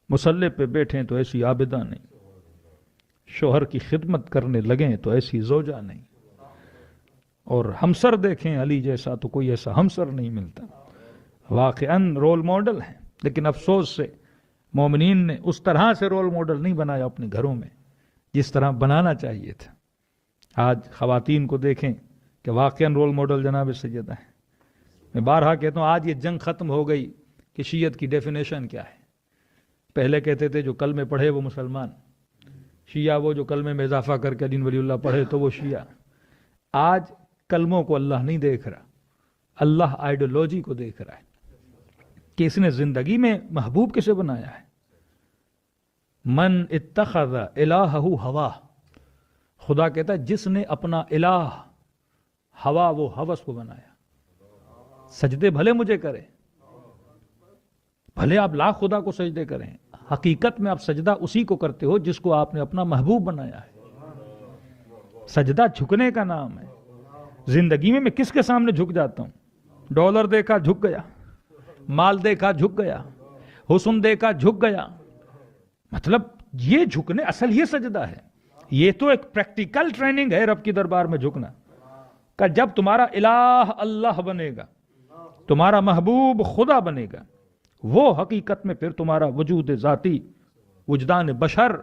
مصلی پہ بیٹھیں تو ایسی عابدہ نہیں، شوہر کی خدمت کرنے لگیں تو ایسی زوجہ نہیں، اور ہمسر دیکھیں علی جیسا تو کوئی ایسا ہمسر نہیں ملتا. واقعاً رول ماڈل ہیں، لیکن افسوس سے مومنین نے اس طرح سے رول ماڈل نہیں بنایا اپنے گھروں میں جس طرح بنانا چاہیے تھا. آج خواتین کو دیکھیں کہ واقعاً رول ماڈل جناب سیدہ ہیں. میں بارہا کہتا ہوں آج یہ جنگ ختم ہو گئی کہ شیعت کی ڈیفینیشن کیا ہے. پہلے کہتے تھے جو کلمے پڑھے وہ مسلمان، شیعہ وہ جو کلمے میں اضافہ کر کے دین ولی اللہ پڑھے تو وہ شیعہ. آج کلموں کو اللہ نہیں دیکھ رہا، اللہ آئیڈیالوجی کو دیکھ رہا ہے کہ اس نے زندگی میں محبوب کسے بنایا ہے. من اتخذ الہہ ہوا، خدا کہتا ہے جس نے اپنا الہ ہوا، وہ ہوس کو بنایا. سجدے بھلے مجھے کرے، بھلے آپ لاکھ خدا کو سجدے کریں، حقیقت میں آپ سجدہ اسی کو کرتے ہو جس کو آپ نے اپنا محبوب بنایا ہے. سجدہ جھکنے کا نام ہے. زندگی میں کس کے سامنے جھک جاتا ہوں؟ ڈالر دیکھا جھک گیا، مال دیکھا جھک گیا، حسن دیکھا جھک گیا. مطلب یہ جھکنے اصل یہ سجدہ ہے. یہ تو ایک پریکٹیکل ٹریننگ ہے رب کی دربار میں جھکنا، کہ جب تمہارا الہ اللہ بنے گا، تمہارا محبوب خدا بنے گا، وہ حقیقت میں پھر تمہارا وجود ذاتی، وجدان بشر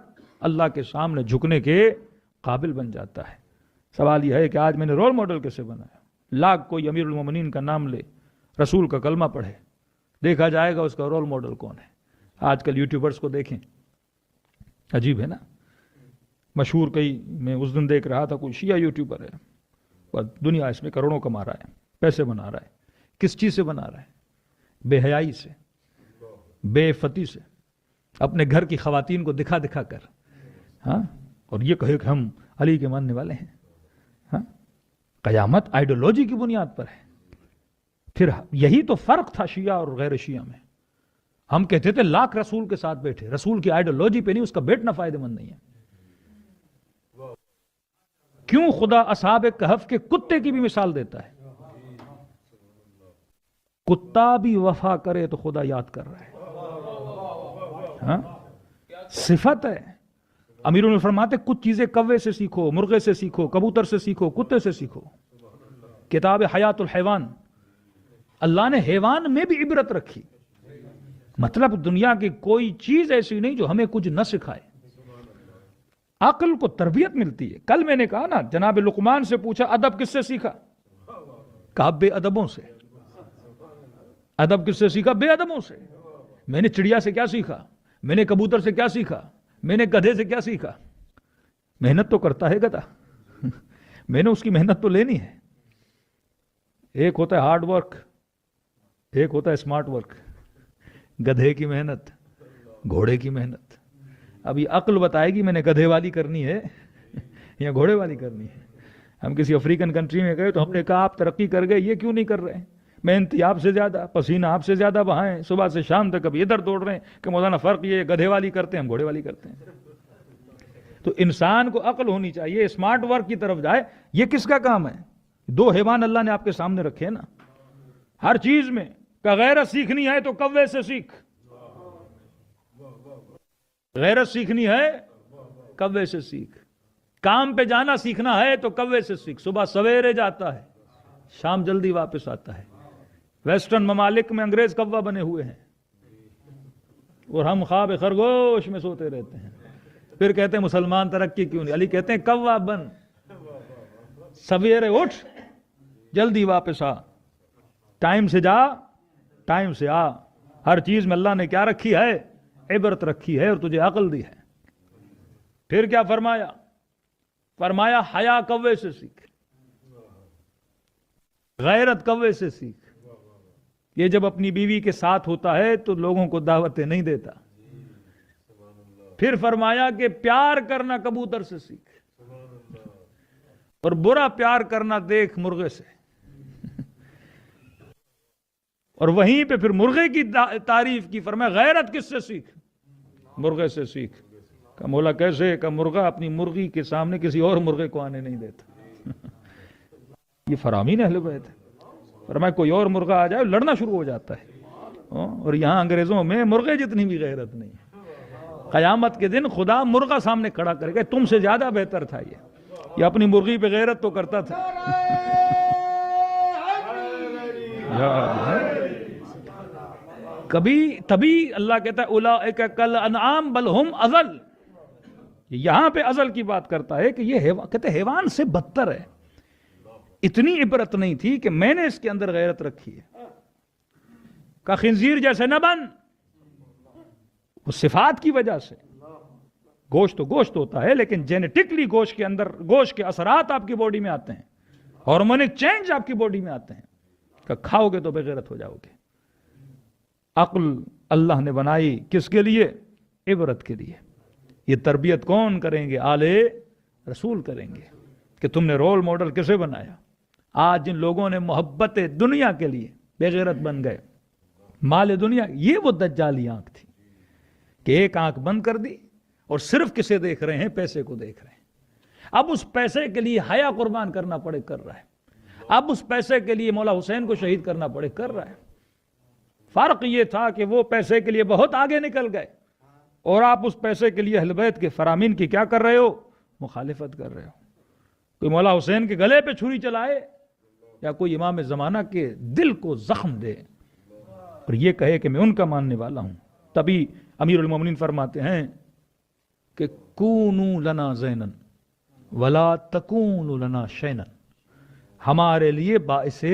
اللہ کے سامنے جھکنے کے قابل بن جاتا ہے. سوال یہ ہے کہ آج میں نے رول ماڈل کیسے بنایا؟ لاکھ کوئی امیر المومنین کا نام لے، رسول کا کلمہ پڑھے، دیکھا جائے گا اس کا رول ماڈل کون ہے. آج کل یوٹیوبرز کو دیکھیں، عجیب ہے نا. مشہور کئی، میں اس دن دیکھ رہا تھا کوئی شیعہ یوٹیوبر ہے، دنیا اس میں کروڑوں کما رہا ہے، پیسے بنا رہا ہے. کس چیز سے بنا رہا ہے؟ بے حیائی سے، بے عفتی سے، اپنے گھر کی خواتین کو دکھا دکھا کر. ہاں، اور یہ کہے کہ ہم علی کے ماننے والے ہیں. ہاں، قیامت آئیڈیالوجی کی بنیاد پر ہے. پھر یہی تو فرق تھا شیعہ اور غیر شیعہ میں. ہم کہتے تھے لاکھ رسول کے ساتھ بیٹھے، رسول کی آئیڈیالوجی پہ نہیں، اس کا بیٹھنا فائدہ مند نہیں ہے. کیوں خدا اصحاب کہف کے کتے کی بھی مثال دیتا ہے؟ کتا بھی وفا کرے تو خدا یاد کر رہا ہے. ہاں، صفت ہے. امیروں نے فرماتے کچھ چیزیں کوے سے سیکھو، مرغے سے سیکھو، کبوتر سے سیکھو، کتے سے سیکھو. کتاب حیات الحیوان، اللہ نے حیوان میں بھی عبرت رکھی. مطلب دنیا کی کوئی چیز ایسی نہیں جو ہمیں کچھ نہ سکھائے. عقل کو تربیت ملتی ہے. کل میں نے کہا نا، جناب لقمان سے پوچھا ادب کس سے سیکھا؟ کہا بے ادبوں سے. ادب کس سے سیکھا؟ بے ادبوں سے. میں نے چڑیا سے کیا سیکھا؟ میں نے کبوتر سے کیا سیکھا؟ میں نے گدھے سے کیا سیکھا؟ محنت تو کرتا ہے گدھا، میں نے اس کی محنت تو لینی ہے. ایک ہوتا ہے ہارڈ ورک، ایک ہوتا ہے اسمارٹ ورک. گدھے کی محنت، گھوڑے کی محنت. اب یہ عقل بتائے گی میں نے گدھے والی کرنی ہے یا گھوڑے والی کرنی ہے. ہم کسی افریقن کنٹری میں گئے تو ہم نے کہا آپ ترقی کر گئے، یہ کیوں نہیں کر رہے ہیں؟ محنتی آپ سے زیادہ، پسینہ آپ سے زیادہ بہائیں، صبح سے شام تک ابھی ادھر دوڑ رہے ہیں کہ مولانا فرق یہ گدھے والی کرتے ہیں، ہم گھوڑے والی کرتے ہیں. تو انسان کو عقل ہونی چاہیے، اسمارٹ ورک کی طرف جائے. یہ کس کا کام ہے؟ دو حیوان اللہ نے آپ کے سامنے رکھے ہیں نا. ہر چیز میں کہ غیرت سیکھنی ہے تو کوے سے سیکھ. غیرت سیکھنی ہے کوے سے سیکھ. کام پہ جانا سیکھنا ہے تو کوے سے سیکھ. صبح سویرے جاتا ہے، شام جلدی واپس آتا ہے. ویسٹرن ممالک میں انگریز کوا بنے ہوئے ہیں اور ہم خواب خرگوش میں سوتے رہتے ہیں. پھر کہتے ہیں مسلمان ترقی کیوں نہیں؟ علی کہتے ہیں کوا بن، سویرے اٹھ، جلدی واپس آ، ٹائم سے جا، ٹائم سے آ. ہر چیز میں اللہ نے کیا رکھی ہے؟ عبرت رکھی ہے اور تجھے عقل دی ہے. پھر کیا فرمایا؟ فرمایا حیا کوے سے سیکھ، غیرت کوے سے سیکھ. یہ جب اپنی بیوی کے ساتھ ہوتا ہے تو لوگوں کو دعوتیں نہیں دیتا. پھر فرمایا کہ پیار کرنا کبوتر سے سیکھ، اور برا پیار کرنا دیکھ مرغے سے. اور وہیں پہ پھر مرغے کی تعریف کی. فرمایا غیرت کس سے سیکھ؟ مرغے سے سیکھ. کہ مولا کیسے؟ کہ مرغا اپنی مرغی کے سامنے کسی اور مرغے کو آنے نہیں دیتا. یہ فرامین اہل بیت ہے. فرمایا کوئی اور مرغا آ جائے لڑنا شروع ہو جاتا ہے. اور یہاں انگریزوں میں مرغے جتنی بھی غیرت نہیں ہے. قیامت کے دن خدا مرغا سامنے کھڑا کرے گا، تم سے زیادہ بہتر تھا یہ اپنی مرغی پہ غیرت تو کرتا تھا. کبھی تبھی اللہ کہتا ہے اولئک کالانعام بل ہم اضل. یہاں پہ ازل کی بات کرتا ہے کہ یہ کہتے ہیں حیوان سے بدتر ہے. اتنی عبرت نہیں تھی کہ میں نے اس کے اندر غیرت رکھی ہے. کہ خنزیر جیسے نہ بن. وہ صفات کی وجہ سے، گوشت تو گوشت ہوتا ہے لیکن جینیٹکلی گوشت کے اندر گوشت کے اثرات آپ کی باڈی میں آتے ہیں، ہارمونک چینج آپ کی باڈی میں آتے ہیں. کہ کھاؤ گے تو بے غیرت ہو جاؤ گے. عقل اللہ نے بنائی کس کے لیے؟ عبرت کے لیے. یہ تربیت کون کریں گے؟ آل رسول کریں گے. کہ تم نے رول ماڈل کسے بنایا؟ آج جن لوگوں نے محبت دنیا کے لیے بے غیرت بن گئے، مال دنیا. یہ وہ دجالی آنکھ تھی کہ ایک آنکھ بند کر دی اور صرف کسے دیکھ رہے ہیں؟ پیسے کو دیکھ رہے ہیں. اب اس پیسے کے لیے حیا قربان کرنا پڑے، کر رہا ہے. اب اس پیسے کے لیے مولا حسین کو شہید کرنا پڑے، کر رہا ہے. فرق یہ تھا کہ وہ پیسے کے لیے بہت آگے نکل گئے اور آپ اس پیسے کے لیے اہل بیت کے فرامین کی کیا کر رہے ہو؟ مخالفت کر رہے ہو. کوئی مولا حسین کے گلے پہ چھری چلائے یا کوئی امام زمانہ کے دل کو زخم دے اور یہ کہے کہ میں ان کا ماننے والا ہوں. تبھی امیر المومنین فرماتے ہیں کہ کونوا لنا زینا ولا تکونوا لنا شینا. ہمارے لیے باعث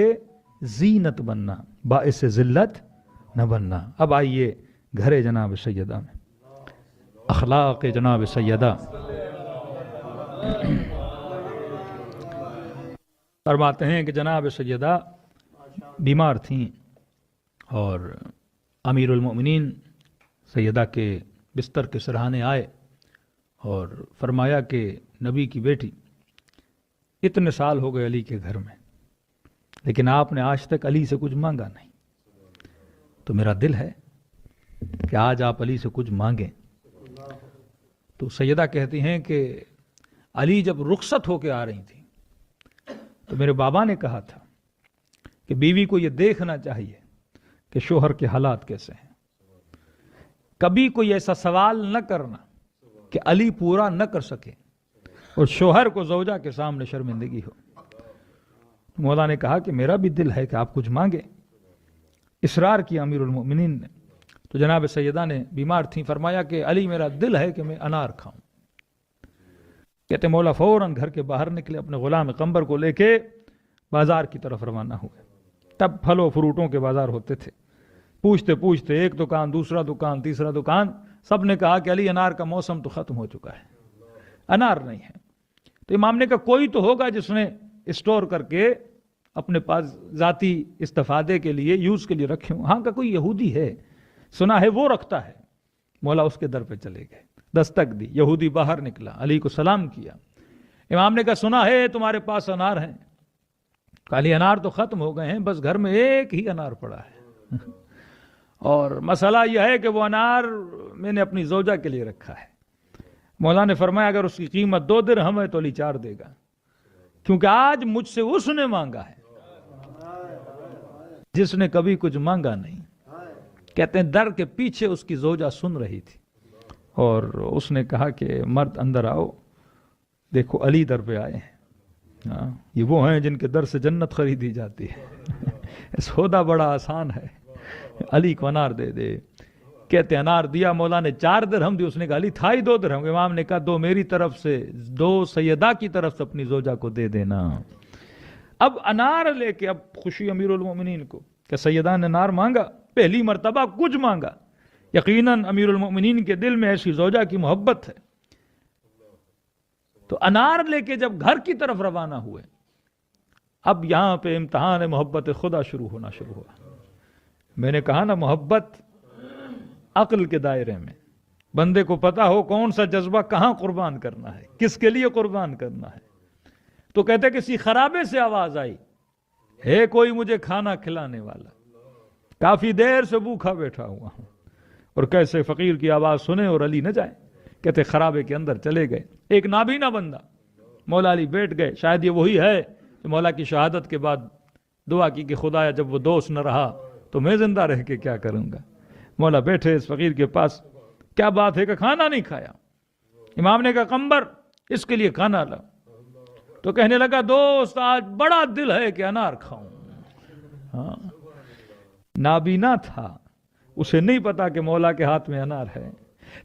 زینت بننا، باعث ذلت نہ بننا. اب آئیے گھر جناب سیدہ میں، اخلاق جناب سیدہ. فرماتے ہیں کہ جناب سیدہ بیمار تھیں اور امیر المؤمنین سیدہ کے بستر کے سرہانے آئے اور فرمایا کہ نبی کی بیٹی، اتنے سال ہو گئے علی کے گھر میں لیکن آپ نے آج تک علی سے کچھ مانگا نہیں، تو میرا دل ہے کہ آج آپ علی سے کچھ مانگیں. تو سیدہ کہتی ہیں کہ علی جب رخصت ہو کے آ رہی تھی تو میرے بابا نے کہا تھا کہ بیوی کو یہ دیکھنا چاہیے کہ شوہر کے حالات کیسے ہیں. کبھی کوئی ایسا سوال نہ کرنا کہ علی پورا نہ کر سکے اور شوہر کو زوجہ کے سامنے شرمندگی ہو. مولا نے کہا کہ میرا بھی دل ہے کہ آپ کچھ مانگے. اصرار کیا امیر المؤمنین نے. تو جناب سیدہ نے بیمار تھیں، فرمایا کہ علی میرا دل ہے کہ میں انار کھاؤں. کہتے مولا فوراً گھر کے باہر نکلے، اپنے غلام قمبر کو لے کے بازار کی طرف روانہ ہوئے. تب پھل و فروٹوں کے بازار ہوتے تھے. پوچھتے پوچھتے ایک دکان، دوسرا دکان، تیسرا دکان، سب نے کہا کہ علی انار کا موسم تو ختم ہو چکا ہے، انار نہیں ہے. تو امام نے کہا کوئی تو ہوگا جس نے اسٹور کر کے اپنے پاس ذاتی استفادے کے لیے، یوز کے لیے رکھے ہوں. ہاں کا کوئی یہودی ہے، سنا ہے وہ رکھتا ہے. مولا اس کے در پہ چلے گئے، دستک دی. یہودی باہر نکلا، علی کو سلام کیا. امام نے کہا سنا ہے تمہارے پاس انار ہیں. علی انار تو ختم ہو گئے ہیں، بس گھر میں ایک ہی انار پڑا ہے اور مسئلہ یہ ہے کہ وہ انار میں نے اپنی زوجہ کے لیے رکھا ہے. مولا نے فرمایا اگر اس کی قیمت 2 درہم ہے تو علی 4 دے گا، کیونکہ آج مجھ سے اس نے مانگا ہے جس نے کبھی کچھ مانگا نہیں. کہتے ہیں در کے پیچھے اس کی زوجہ سن رہی تھی اور اس نے کہا کہ مرد اندر آؤ، دیکھو علی در پہ آئے ہیں. یہ وہ ہیں جن کے در سے جنت خریدی جاتی ہے. سودا بڑا آسان ہے، علی کو انار دے دے. کہتے انار دیا. مولا نے 4 درہم دی. اس نے کہا علی تھا ہی 2 درہم. امام نے کہا 2 میری طرف سے، 2 سیدہ کی طرف سے اپنی زوجہ کو دے دینا. اب انار لے کے اب خوشی امیر المومنین کو کہ سیدہ نے انار مانگا، پہلی مرتبہ کچھ مانگا. یقیناً امیر المومنین کے دل میں ایسی زوجہ کی محبت ہے. تو انار لے کے جب گھر کی طرف روانہ ہوئے، اب یہاں پہ امتحان محبت خدا شروع ہونا شروع ہوا. میں نے کہا نا، محبت عقل کے دائرے میں، بندے کو پتا ہو کون سا جذبہ کہاں قربان کرنا ہے، کس کے لیے قربان کرنا ہے. تو کہتے کسی خرابے سے آواز آئی، ہے کوئی مجھے کھانا کھلانے والا، کافی دیر سے بھوکھا بیٹھا ہوا ہوں. اور کیسے فقیر کی آواز سنے اور علی نہ جائے. کہتے خرابے کے اندر چلے گئے. ایک نابینا بندہ، مولا علی بیٹھ گئے. شاید یہ وہی ہے کہ مولا کی شہادت کے بعد دعا کی کہ خدایا جب وہ دوست نہ رہا تو میں زندہ رہ کے کیا کروں گا. مولا بیٹھے اس فقیر کے پاس. کیا بات ہے کہ کھانا نہیں کھایا؟ امام نے کہا قمبر اس کے لیے کھانا لاؤ. تو کہنے لگا دوست آج بڑا دل ہے کہ انار کھاؤں. ہاں نابینا تھا، اسے نہیں پتا کہ مولا کے ہاتھ میں انار ہے.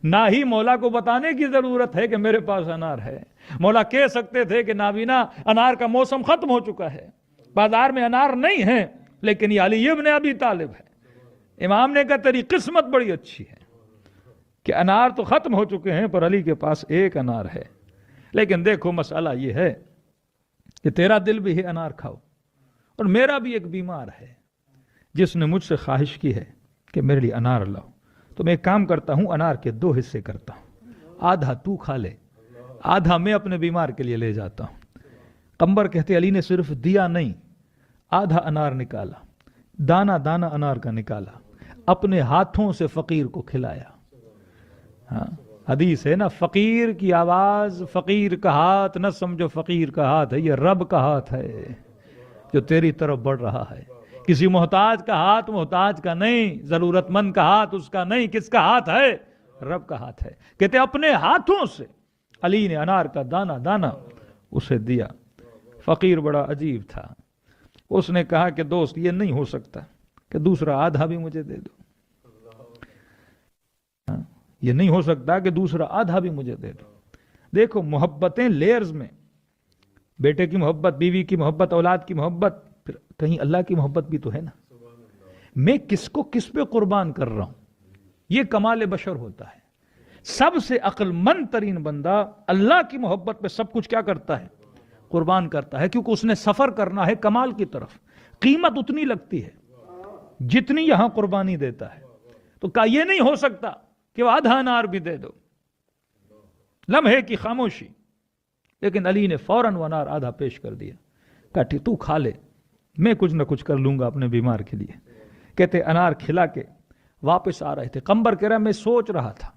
نہ ہی مولا کو بتانے کی ضرورت ہے کہ میرے پاس انار ہے. مولا کہہ سکتے تھے کہ نابینا انار کا موسم ختم ہو چکا ہے، بازار میں انار نہیں ہے، لیکن یہ علی ابن ابی طالب ہے. امام نے کہا تیری قسمت بڑی اچھی ہے کہ انار تو ختم ہو چکے ہیں پر علی کے پاس ایک انار ہے. لیکن دیکھو مسئلہ یہ ہے کہ تیرا دل بھی ہے انار کھاؤ، اور میرا بھی ایک بیمار ہے جس نے مجھ سے خواہش کی ہے کہ میرے لیے انار لاؤ. تو میں ایک کام کرتا ہوں، انار کے 2 حصے کرتا ہوں، آدھا تو کھا لے، آدھا میں اپنے بیمار کے لیے لے جاتا ہوں. قمبر کہتے علی نے صرف دیا نہیں، آدھا انار نکالا، دانا دانا انار کا نکالا، اپنے ہاتھوں سے فقیر کو کھلایا. ہاں حدیث ہے نا، فقیر کی آواز، فقیر کا ہاتھ نہ سمجھو فقیر کا ہاتھ ہے، یہ رب کا ہاتھ ہے جو تیری طرف بڑھ رہا ہے. کسی محتاج کا ہاتھ محتاج کا نہیں، ضرورت مند کا ہاتھ اس کا نہیں. کس کا ہاتھ ہے؟ رب کا ہاتھ ہے. کہتے اپنے ہاتھوں سے علی نے انار کا دانا دانا اسے دیا. فقیر بڑا عجیب تھا. اس نے کہا کہ دوست یہ نہیں ہو سکتا کہ دوسرا آدھا بھی مجھے دے دو. یہ نہیں ہو سکتا کہ دوسرا آدھا بھی مجھے دے دو. دیکھو محبتیں لیئرز میں، بیٹے کی محبت، بیوی کی محبت، اولاد کی محبت، پھر کہیں اللہ کی محبت بھی تو ہے نا. میں کس کو کس پہ قربان کر رہا ہوں، یہ کمال بشر ہوتا ہے. سب سے عقل مند ترین بندہ اللہ کی محبت پہ سب کچھ کیا کرتا ہے؟ قربان کرتا ہے، کیونکہ اس نے سفر کرنا ہے کمال کی طرف. قیمت اتنی لگتی ہے جتنی یہاں قربانی دیتا ہے. تو کہا یہ نہیں ہو سکتا کہ وہ آدھا انار بھی دے دو. لمحے کی خاموشی، لیکن علی نے فوراً وہ انار آدھا پیش کر دیا. کہا ٹھیک تو کھا لے، میں کچھ نہ کچھ کر لوں گا اپنے بیمار کے لیے. کہتے انار کھلا کے واپس آ رہے تھے. قمبر کہہ رہا میں سوچ رہا تھا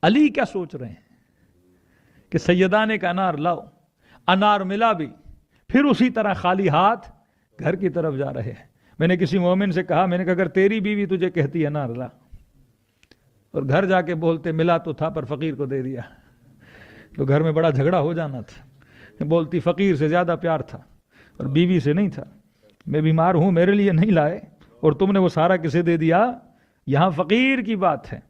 علی کیا سوچ رہے ہیں کہ سیدانے کا انار لاؤ. انار ملا بھی، پھر اسی طرح خالی ہاتھ گھر کی طرف جا رہے ہیں. میں نے کسی مومن سے کہا، میں نے کہا اگر تیری بیوی تجھے کہتی انار لا، اور گھر جا کے بولتے ملا تو تھا پر فقیر کو دے دیا، تو گھر میں بڑا جھگڑا ہو جانا تھا. بولتی فقیر سے زیادہ پیار تھا، اور بیوی سے نہیں تھا، میں بیمار ہوں میرے لیے نہیں لائے اور تم نے وہ سارا کسے دے دیا؟ یہاں فقیر کی بات ہے،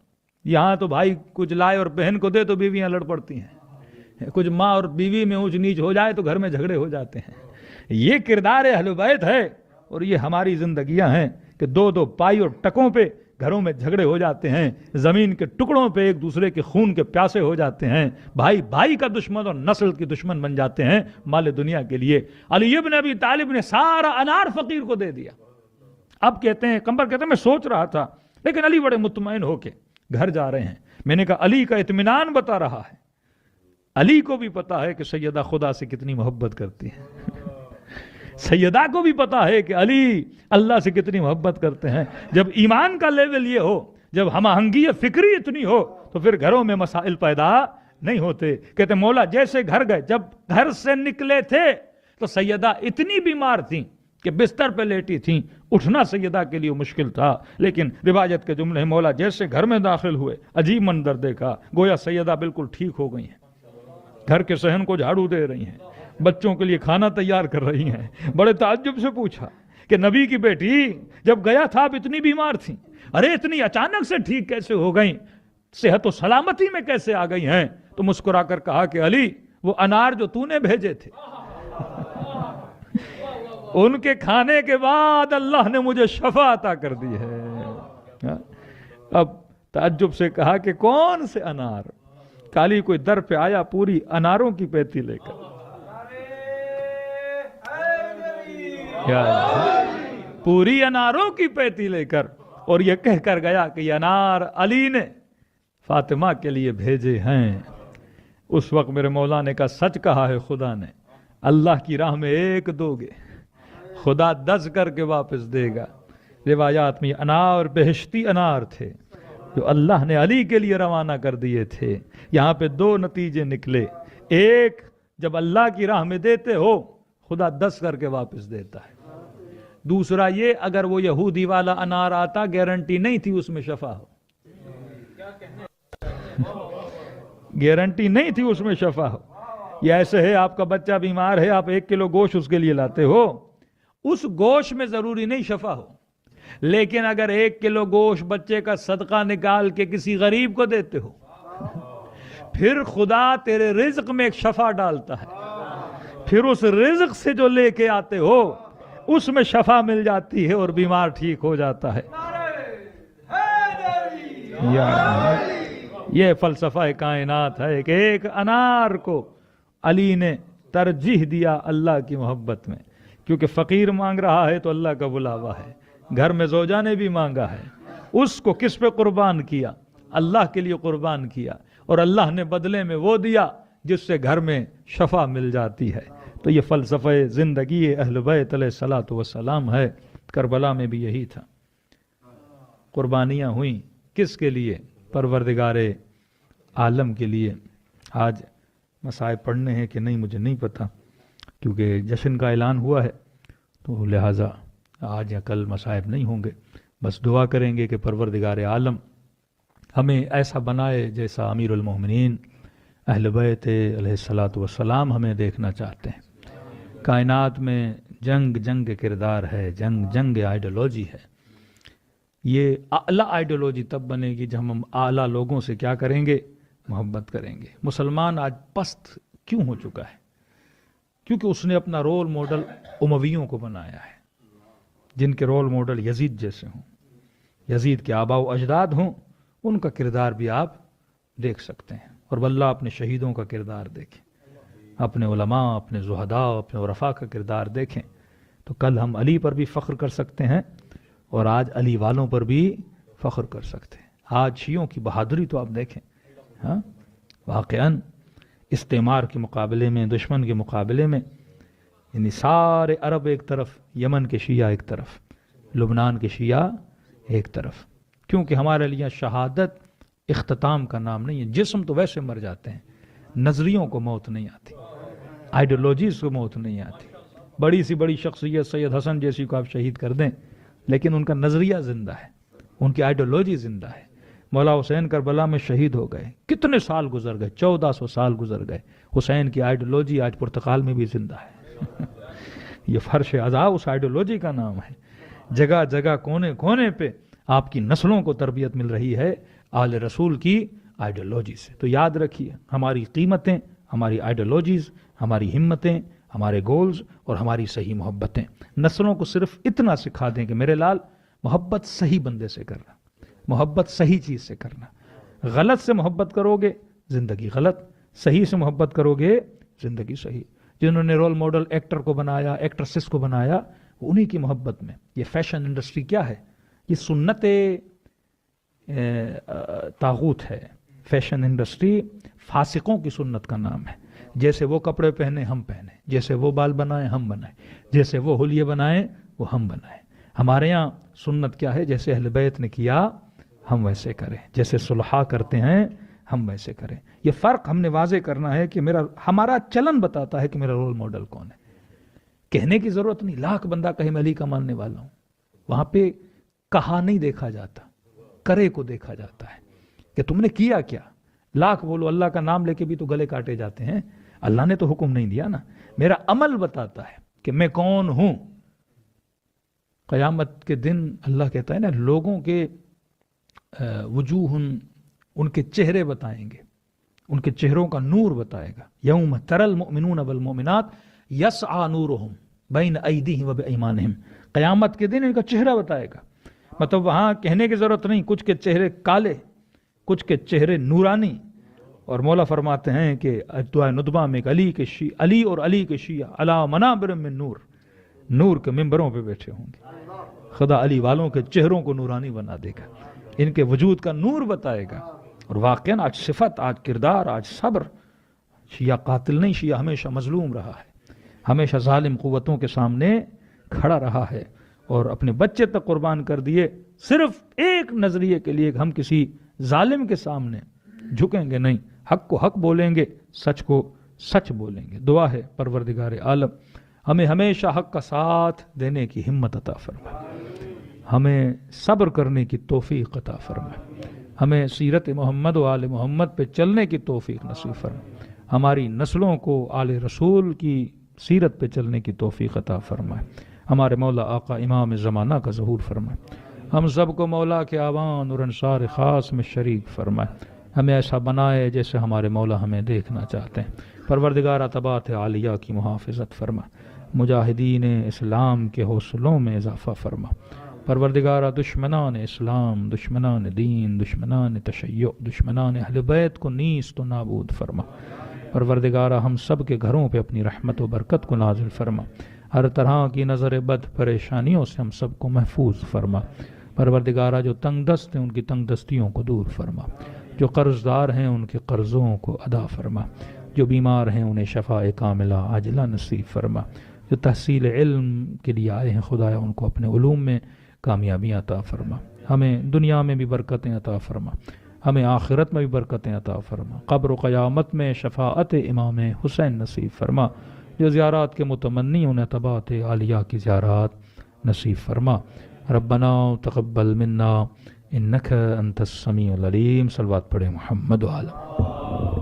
یہاں تو بھائی کچھ لائے اور بہن کو دے تو بیویاں لڑ پڑتی ہیں، کچھ ماں اور بیوی میں اونچ نیچ ہو جائے تو گھر میں جھگڑے ہو جاتے ہیں۔ یہ کردار اہل بیت ہے اور یہ ہماری زندگیاں ہیں کہ دو دو پائی اور ٹکوں پہ گھروں میں جھگڑے ہو جاتے ہیں، زمین کے ٹکڑوں پہ ایک دوسرے کے خون کے پیاسے ہو جاتے ہیں، بھائی بھائی کا دشمن اور نسل کی دشمن بن جاتے ہیں مال دنیا کے لیے۔ علی ابن ابی طالب نے سارا انار فقیر کو دے دیا۔ اب کہتے ہیں کمبر کہتے ہیں میں سوچ رہا تھا، لیکن علی بڑے مطمئن ہو کے گھر جا رہے ہیں۔ میں نے کہا علی کا اطمینان بتا رہا ہے، علی کو بھی پتا ہے کہ سیدہ خدا سے کتنی محبت کرتی ہے، سیدہ کو بھی پتا ہے کہ علی اللہ سے کتنی محبت کرتے ہیں۔ جب ایمان کا لیول یہ ہو، جب ہم آہنگی فکری اتنی ہو تو پھر گھروں میں مسائل پیدا نہیں ہوتے۔ کہتے مولا جیسے گھر گئے، جب گھر سے نکلے تھے تو سیدہ اتنی بیمار تھیں کہ بستر پہ لیٹی تھیں، اٹھنا سیدہ کے لیے مشکل تھا، لیکن روایت کے جملے ہیں مولا جیسے گھر میں داخل ہوئے عجیب منظر دیکھا، گویا سیدہ بالکل ٹھیک ہو گئی ہیں، گھر کے صحن کو جھاڑو دے رہی ہیں، بچوں کے لیے کھانا تیار کر رہی ہیں۔ بڑے تعجب سے پوچھا کہ نبی کی بیٹی جب گیا تھا اب اتنی بیمار تھی، ارے اتنی اچانک سے ٹھیک کیسے ہو گئیں، صحت و سلامتی میں کیسے آ گئی ہیں؟ تو مسکرا کر کہا کہ علی وہ انار جو تو نے بھیجے تھے ان کے کھانے کے بعد اللہ نے مجھے شفا عطا کر دی ہے۔ اب تعجب سے کہا کہ کون سے انار؟ کالی کوئی در پہ آیا پوری اناروں کی پیتی لے کر، پوری اناروں کی پیتی لے کر، اور یہ کہہ کر گیا کہ یہ انار علی نے فاطمہ کے لیے بھیجے ہیں۔ اس وقت میرے مولا نے کہا سچ کہا ہے خدا نے، اللہ کی راہ میں ایک دو گے خدا 10 کر کے واپس دے گا۔ روایات میں انار بہشتی انار تھے جو اللہ نے علی کے لیے روانہ کر دیے تھے۔ یہاں پہ 2 نتیجے نکلے، ایک جب اللہ کی راہ میں دیتے ہو خدا 10 کر کے واپس دیتا ہے، دوسرا یہ اگر وہ یہودی والا انار آتا گارنٹی نہیں تھی اس میں شفا ہو، گارنٹی نہیں تھی اس میں شفا ہو۔ یہ ایسے ہے آپ کا بچہ بیمار ہے، آپ 1 کلو گوشت اس کے لیے لاتے ہو، اس گوشت میں ضروری نہیں شفا ہو، لیکن اگر 1 کلو گوشت بچے کا صدقہ نکال کے کسی غریب کو دیتے ہو پھر خدا تیرے رزق میں ایک شفا ڈالتا ہے، پھر اس رزق سے جو لے کے آتے ہو اس میں شفا مل جاتی ہے اور بیمار ٹھیک ہو جاتا ہے۔ یہ فلسفہ کائنات ہے کہ ایک انار کو علی نے ترجیح دیا اللہ کی محبت میں، کیونکہ فقیر مانگ رہا ہے تو اللہ کا بلاوا ہے، گھر میں زوجہ نے بھی مانگا ہے، اس کو کس پہ قربان کیا؟ اللہ کے لیے قربان کیا، اور اللہ نے بدلے میں وہ دیا جس سے گھر میں شفا مل جاتی ہے۔ تو یہ فلسفہ زندگی اہل بیت علیہ الصلوۃ والسلام ہے۔ کربلا میں بھی یہی تھا، قربانیاں ہوئیں کس کے لیے؟ پروردگار عالم کے لیے۔ آج مصائب پڑھنے ہیں کہ نہیں مجھے نہیں پتا، کیونکہ جشن کا اعلان ہوا ہے تو لہٰذا آج یا کل مصائب نہیں ہوں گے، بس دعا کریں گے کہ پروردگار عالم ہمیں ایسا بنائے جیسا امیر المومنین اہل بیت علیہ الصلوۃ والسلام ہمیں دیکھنا چاہتے ہیں۔ کائنات میں جنگ کردار ہے، جنگ آئیڈیالوجی ہے۔ یہ اعلیٰ آئیڈیالوجی تب بنے گی جب ہم اعلیٰ لوگوں سے کیا کریں گے؟ محبت کریں گے۔ مسلمان آج پست کیوں ہو چکا ہے؟ کیونکہ اس نے اپنا رول ماڈل امویوں کو بنایا ہے، جن کے رول ماڈل یزید جیسے ہوں، یزید کے آباء و اجداد ہوں، ان کا کردار بھی آپ دیکھ سکتے ہیں، اور واللہ اپنے شہیدوں کا کردار دیکھیں، اپنے علماء، اپنے زہداء، اپنے عرفاء کا کردار دیکھیں، تو کل ہم علی پر بھی فخر کر سکتے ہیں اور آج علی والوں پر بھی فخر کر سکتے ہیں۔ آج شیعوں کی بہادری تو آپ دیکھیں، ہاں واقعاً استعمار کے مقابلے میں، دشمن کے مقابلے میں، یعنی سارے عرب ایک طرف، یمن کے شیعہ ایک طرف، لبنان کے شیعہ ایک طرف، کیونکہ ہمارے لیے شہادت اختتام کا نام نہیں ہے، جسم تو ویسے مر جاتے ہیں، نظریوں کو موت نہیں آتی، آئیڈیالوجیز کو موت نہیں آتی۔ بڑی سی بڑی شخصیت سید حسن جیسی کو آپ شہید کر دیں لیکن ان کا نظریہ زندہ ہے، ان کی آئیڈیالوجی زندہ ہے۔ مولا حسین کربلا میں شہید ہو گئے، کتنے سال گزر گئے، 1400 سال گزر گئے، حسین کی آئیڈیالوجی آج پرتگال میں بھی زندہ ہے۔ یہ فرش عزا اس آئیڈیالوجی کا نام ہے. جگہ جگہ کونے کونے پہ آپ کی نسلوں کو تربیت مل رہی ہے آل رسول کی آئیڈیالوجی سے. تو یاد رکھیے ہماری قیمتیں، ہماری آئیڈیالوجیز، ہماری ہمتیں، ہمارے گولز اور ہماری صحیح محبتیں نسلوں کو صرف اتنا سکھا دیں کہ میرے لال محبت صحیح بندے سے کرنا، محبت صحیح چیز سے کرنا. غلط سے محبت کرو گے زندگی غلط، صحیح سے محبت کرو گے زندگی صحیح. جنہوں نے رول ماڈل ایکٹر کو بنایا، ایکٹریسز کو بنایا، انہی کی محبت میں. یہ فیشن انڈسٹری کیا ہے؟ یہ سنت طاغوت ہے. فیشن انڈسٹری فاسقوں کی سنت کا نام ہے. جیسے وہ کپڑے پہنے ہم پہنے، جیسے وہ بال بنائیں ہم بنائیں، جیسے وہ حلیے بنائیں وہ ہم بنائیں. ہمارے یہاں سنت کیا ہے؟ جیسے اہل بیت نے کیا ہم ویسے کریں، جیسے صلحاء کرتے ہیں ہم ویسے کریں. یہ فرق ہم نے واضح کرنا ہے کہ ہمارا چلن بتاتا ہے کہ میرا رول ماڈل کون ہے. کہنے کی ضرورت نہیں، لاکھ بندہ کہے میں علی کا ماننے والا ہوں، وہاں پہ کہا نہیں دیکھا جاتا، کرے کو دیکھا جاتا ہے کہ تم نے کیا کیا. لاکھ بولو، اللہ کا نام لے کے بھی تو گلے کاٹے جاتے ہیں. اللہ نے تو حکم نہیں دیا نا. میرا عمل بتاتا ہے کہ میں کون ہوں. قیامت کے دن اللہ کہتا ہے نا، لوگوں کے وجوہ ان کے چہرے بتائیں گے، ان کے چہروں کا نور بتائے گا. یوم تری المؤمنون والمؤمنات یسعی نورہم بین ایدیہم وبایمانہم. قیامت کے دن ان کا چہرہ بتائے گا. مطلب وہاں کہنے کی ضرورت نہیں، کچھ کے چہرے کالے، کچھ کے چہرے نورانی. اور مولا فرماتے ہیں کہ دعائے ندبہ میں علی اور علی کے شیعہ علی منابر من نور، نور کے ممبروں پہ بیٹھے ہوں گے. خدا علی والوں کے چہروں کو نورانی بنا دے گا، ان کے وجود کا نور بتائے گا. اور واقعاً آج صفت، آج کردار، آج صبر. شیعہ قاتل نہیں، شیعہ ہمیشہ مظلوم رہا ہے، ہمیشہ ظالم قوتوں کے سامنے کھڑا رہا ہے اور اپنے بچے تک قربان کر دیے صرف ایک نظریے کے لیے کہ ہم کسی ظالم کے سامنے جھکیں گے نہیں، حق کو حق بولیں گے، سچ کو سچ بولیں گے. دعا ہے پروردگار عالم ہمیں ہمیشہ حق کا ساتھ دینے کی ہمت عطا فرمائے، ہمیں صبر کرنے کی توفیق عطا فرمائے، ہمیں سیرت محمد و آل محمد پہ چلنے کی توفیق نصیب فرمائے، ہماری نسلوں کو آل رسول کی سیرت پہ چلنے کی توفیق عطا فرمائے. ہمارے مولا آقا امام زمانہ کا ظہور فرمائے. ہم سب کو مولا کے آوان اور انصار خاص میں شریک فرمائے. ہمیں ایسا بنائے جیسے ہمارے مولا ہمیں دیکھنا چاہتے ہیں. پروردگار طباعت عالیہ کی محافظت فرما، مجاہدین اسلام کے حوصلوں میں اضافہ فرما. پروردگار دشمنان اسلام، دشمنان دین، دشمنان تشیع، دشمنان اہل بیت کو نیست و نابود فرما. پروردگار ہم سب کے گھروں پہ اپنی رحمت و برکت کو نازل فرما. ہر طرح کی نظر بد پریشانیوں سے ہم سب کو محفوظ فرما. پروردگارہ جو تنگ دست ہیں ان کی تنگ دستیوں کو دور فرما، جو قرض دار ہیں ان کے قرضوں کو ادا فرما، جو بیمار ہیں انہیں شفاء کاملہ عاجلہ نصیب فرما، جو تحصیل علم کے لیے آئے ہیں خدایا ان کو اپنے علوم میں کامیابیاں عطا فرما. ہمیں دنیا میں بھی برکتیں عطا فرما، ہمیں آخرت میں بھی برکتیں عطا فرما. قبر و قیامت میں شفاعت امام حسین نصیب فرما. جو زیارات کے متمنی انہیں طباعت عالیہ کی زیارات نصیب فرما. ربنا تقبل منا انک انت السمیع العلیم. صلوات پڑھے محمد و آلہ.